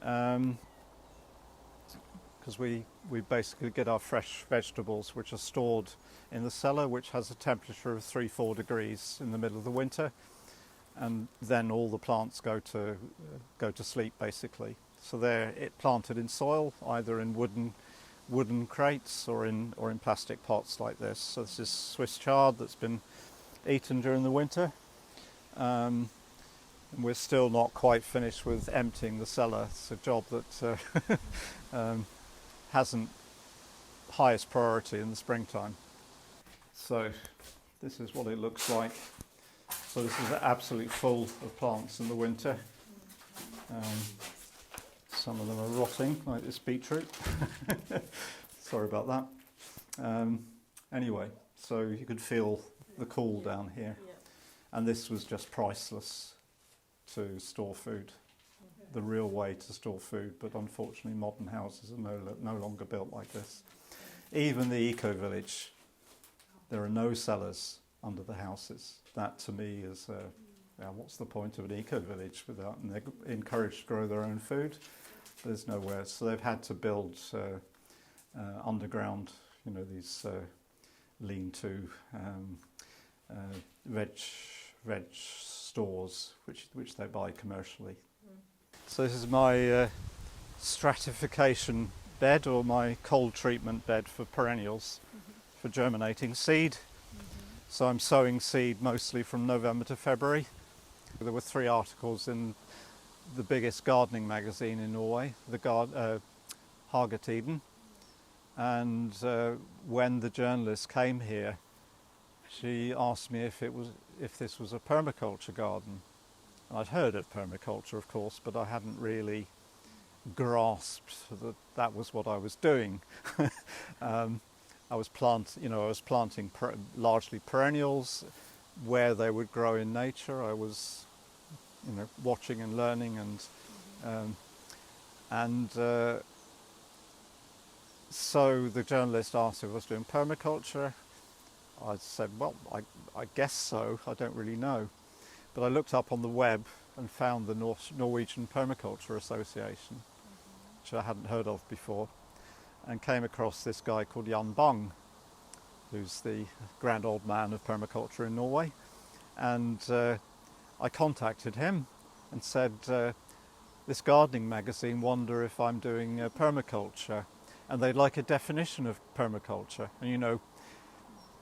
because we basically get our fresh vegetables, which are stored in the cellar, which has a temperature of 3-4 degrees in the middle of the winter, and then all the plants go to sleep basically. So they're planted in soil, either in wooden crates or in plastic pots like this. So this is Swiss chard that's been eaten during the winter. And we're still not quite finished with emptying the cellar. It's a job that hasn't highest priority in the springtime. So this is what it looks like. So this is absolutely full of plants in the winter. Some of them are rotting, like this beetroot. Sorry about that. Anyway, so you could feel the cool down here. And this was just priceless to store food. the real way to store food, but unfortunately modern houses are no longer built like this. Even the eco-village, there are no cellars under the houses. That to me is, what's the point of an eco-village without, and they're encouraged to grow their own food. There's nowhere, so they've had to build underground, these lean-to veg stores, which they buy commercially. So this is my stratification bed, or my cold treatment bed for perennials, for germinating seed. So I'm sowing seed mostly from November to February. There were 3 articles in the biggest gardening magazine in Norway, the Hagetiden. And when the journalist came here, she asked me if this was a permaculture garden. And I'd heard of permaculture, of course, but I hadn't really grasped that was what I was doing. I was planting largely perennials where they would grow in nature. I was, watching and learning, and so the journalist asked if I was doing permaculture. I said, well, I guess so. I don't really know. But I looked up on the web and found the Norwegian Permaculture Association, which I hadn't heard of before, and came across this guy called Jan Bang, who's the grand old man of permaculture in Norway. And I contacted him and said, this gardening magazine wonder if I'm doing permaculture, and they'd like a definition of permaculture. And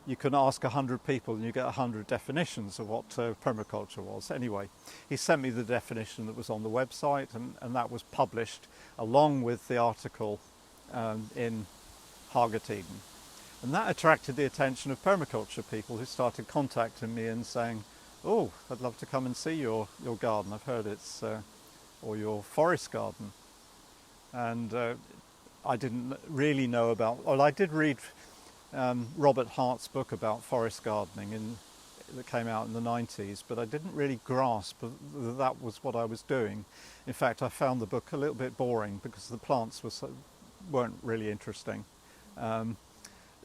you can ask 100 people and you get 100 definitions of what permaculture was. Anyway, he sent me the definition that was on the website, and that was published along with the article in Hagetiden. And that attracted the attention of permaculture people, who started contacting me and saying, oh, I'd love to come and see your garden. I've heard it's, or your forest garden. And I didn't really know about, well, I did read Robert Hart's book about forest gardening that came out in the 90s, but I didn't really grasp that was what I was doing. In fact, I found the book a little bit boring because the plants weren't really interesting.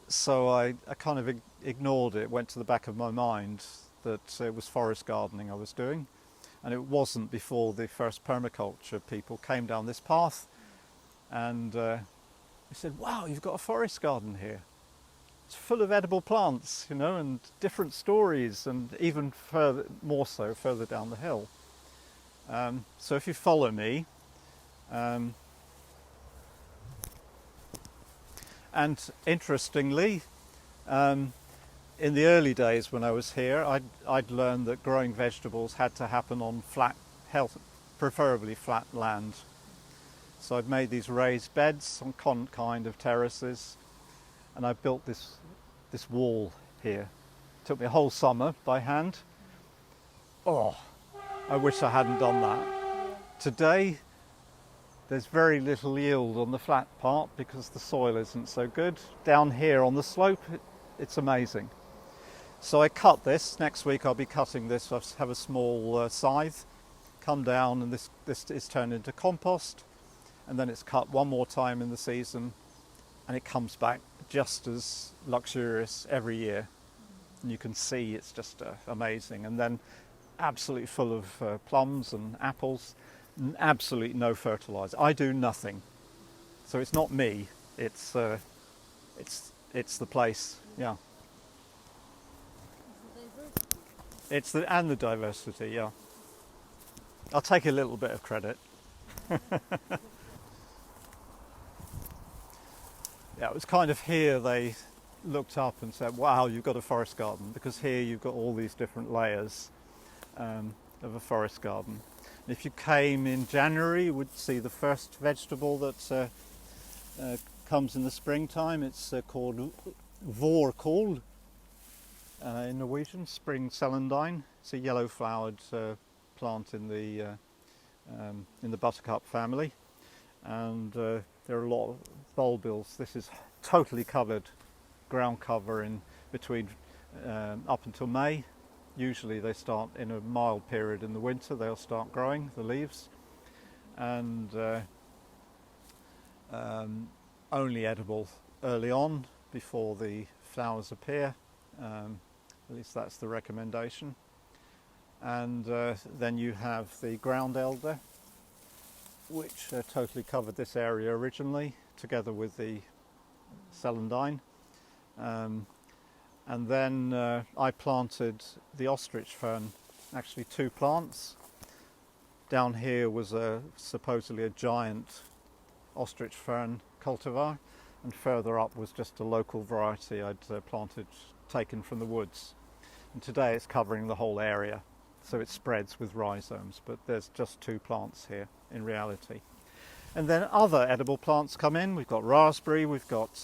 So I kind of ignored it, went to the back of my mind that it was forest gardening I was doing. And it wasn't before the first permaculture people came down this path, and they said, wow, you've got a forest garden here. It's full of edible plants, and different stories, and even more so further down the hill. So if you follow me, and interestingly, in the early days when I was here, I'd learned that growing vegetables had to happen on preferably flat land. So I'd made these raised beds on kind of terraces, and I built this wall here. It took me a whole summer by hand. Oh, I wish I hadn't done that. Today, there's very little yield on the flat part because the soil isn't so good. Down here on the slope, it's amazing. So I cut this. Next week I'll be cutting this. I have a small scythe, come down, and this is turned into compost, and then it's cut one more time in the season, and it comes back just as luxurious every year. And you can see it's just amazing. And then absolutely full of plums and apples, and absolutely no fertilizer. I do nothing. So it's not me, it's the place, yeah. It's the diversity, yeah. I'll take a little bit of credit. Yeah, it was kind of here they looked up and said, wow, you've got a forest garden, because here you've got all these different layers of a forest garden. And if you came in January, you would see the first vegetable that comes in the springtime. It's called vårkål in Norwegian, spring celandine. It's a yellow-flowered plant in the buttercup family, and there are a lot of bulbils. This is totally covered, ground cover in between up until May. Usually they start in a mild period in the winter. They'll start growing the leaves, and only edible early on before the flowers appear. At least that's the recommendation. And then you have the ground elder, which totally covered this area originally, together with the celandine. And then I planted the ostrich fern, actually 2 plants. Down here was supposedly a giant ostrich fern cultivar, and further up was just a local variety I'd planted, taken from the woods. And today it's covering the whole area, so it spreads with rhizomes, but there's just 2 plants here in reality. And then other edible plants come in. We've got raspberry, we've got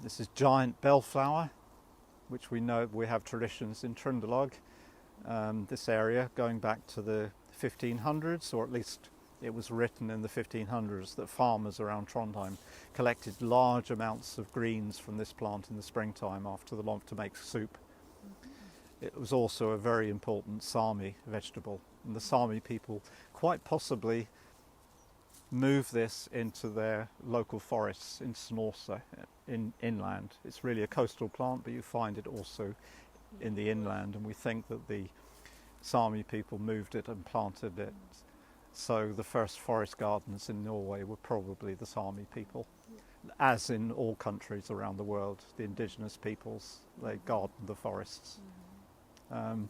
this is giant bellflower, which we know we have traditions in Trøndelag, this area going back to the 1500s, or at least it was written in the 1500s that farmers around Trondheim collected large amounts of greens from this plant in the springtime after the to make soup. It was also a very important Sami vegetable, and the Sami people quite possibly move this into their local forests in Snorse, inland. It's really a coastal plant, but you find it also in the inland, and we think that the Sami people moved it and planted it. So the first forest gardens in Norway were probably the Sami people. As in all countries around the world, the indigenous peoples, they garden the forests. And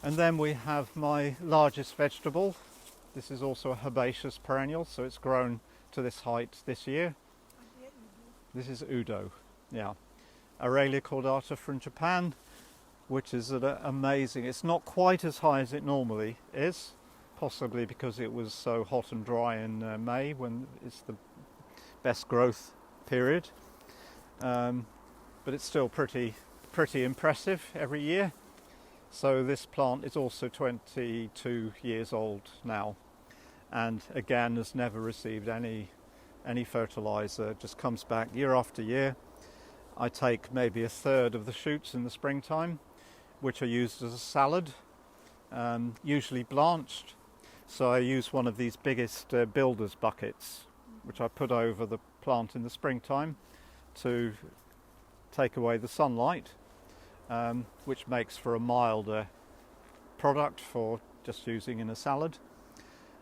then we have my largest vegetable. This is also a herbaceous perennial, so it's grown to this height this year. This is udo, yeah. Aurelia cordata from Japan, which is amazing. It's not quite as high as it normally is, possibly because it was so hot and dry in May, when it's the best growth period. But it's still pretty impressive every year. So this plant is also 22 years old now, and again has never received any fertilizer. It just comes back year after year. I take maybe a third of the shoots in the springtime, which are used as a salad, usually blanched. So I use one of these biggest builder's buckets, which I put over the plant in the springtime to take away the sunlight, which makes for a milder product for just using in a salad.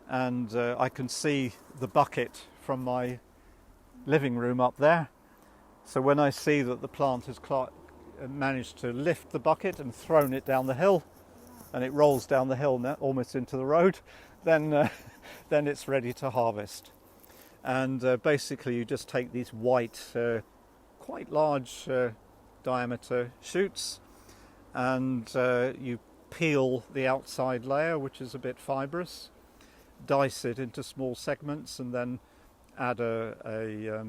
And I can see the bucket from my living room up there. So when I see that the plant has managed to lift the bucket and thrown it down the hill, and it rolls down the hill now, almost into the road, then it's ready to harvest. And basically you just take these white, quite large diameter shoots, and you peel the outside layer, which is a bit fibrous, dice it into small segments, and then add a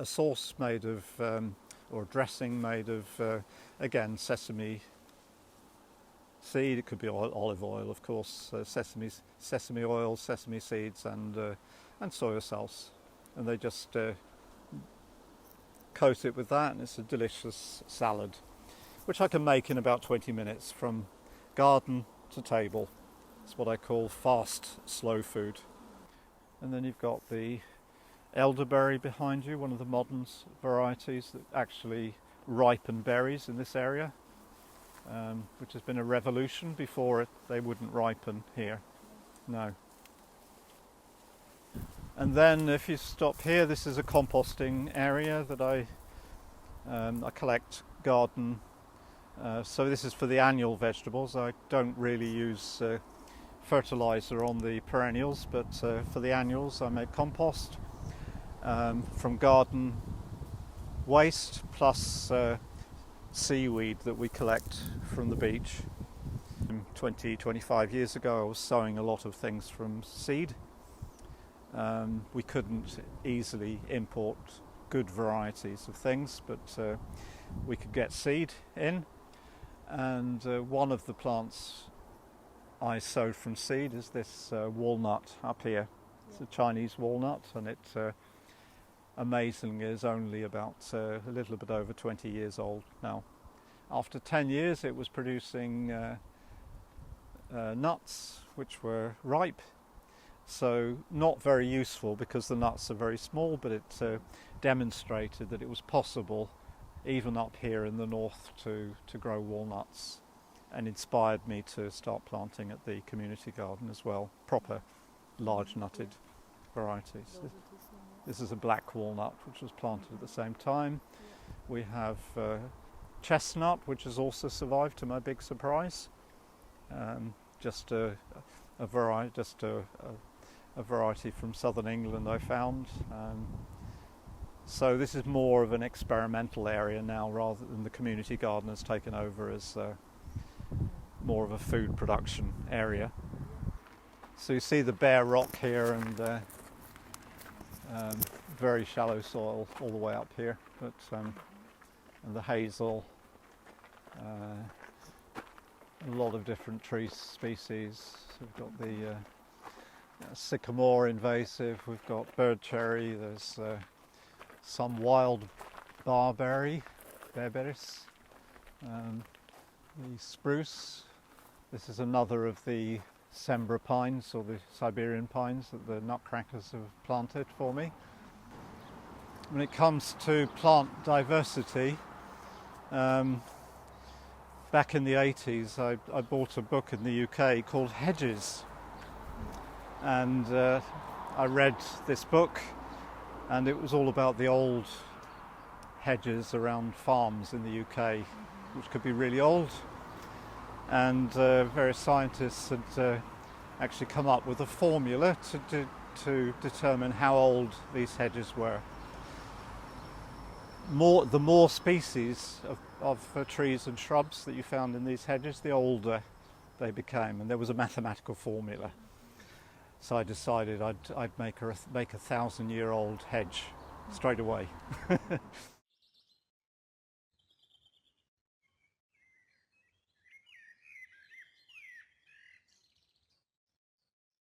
sauce made of, or dressing made of, again, sesame seed. It could be olive oil, of course, sesame oil, sesame seeds, and soya sauce, and they just coat it with that, and it's a delicious salad, which I can make in about 20 minutes from garden to table. It's what I call fast, slow food. And then you've got the elderberry behind you, one of the modern varieties that actually ripen berries in this area, which has been a revolution. Before it, they wouldn't ripen here. No. And then if you stop here, this is a composting area that I collect, garden. So this is for the annual vegetables. I don't really use fertilizer on the perennials, but for the annuals I make compost from garden waste plus seaweed that we collect from the beach. 25 years ago I was sowing a lot of things from seed. We couldn't easily import good varieties of things, but we could get seed in, and one of the plants I sowed from seed is this walnut up here. It's a Chinese walnut, and it amazingly is only about a little bit over 20 years old now, After 10 years it was producing nuts which were ripe, so not very useful because the nuts are very small, but it demonstrated that it was possible even up here in the north to grow walnuts, and inspired me to start planting at the community garden as well, proper large nutted varieties. This is a black walnut which was planted at the same time. We have chestnut, which has also survived to my big surprise. Just a variety from southern England I found. So this is more of an experimental area now, rather than the community garden has taken over as more of a food production area. So you see the bare rock here and very shallow soil all the way up here, but and the hazel, a lot of different tree species. We've got the sycamore invasive, we've got bird cherry, there's some wild barberries, the spruce. This is another of the Sembra pines, or the Siberian pines, that the nutcrackers have planted for me. When it comes to plant diversity, back in the 80s I bought a book in the UK called Hedges, and I read this book, and it was all about the old hedges around farms in the UK, which could be really old, and various scientists had actually come up with a formula to determine how old these hedges were. The more species of trees and shrubs that you found in these hedges, the older they became, and there was a mathematical formula. So I decided I'd make a 1,000-year-old hedge straight away.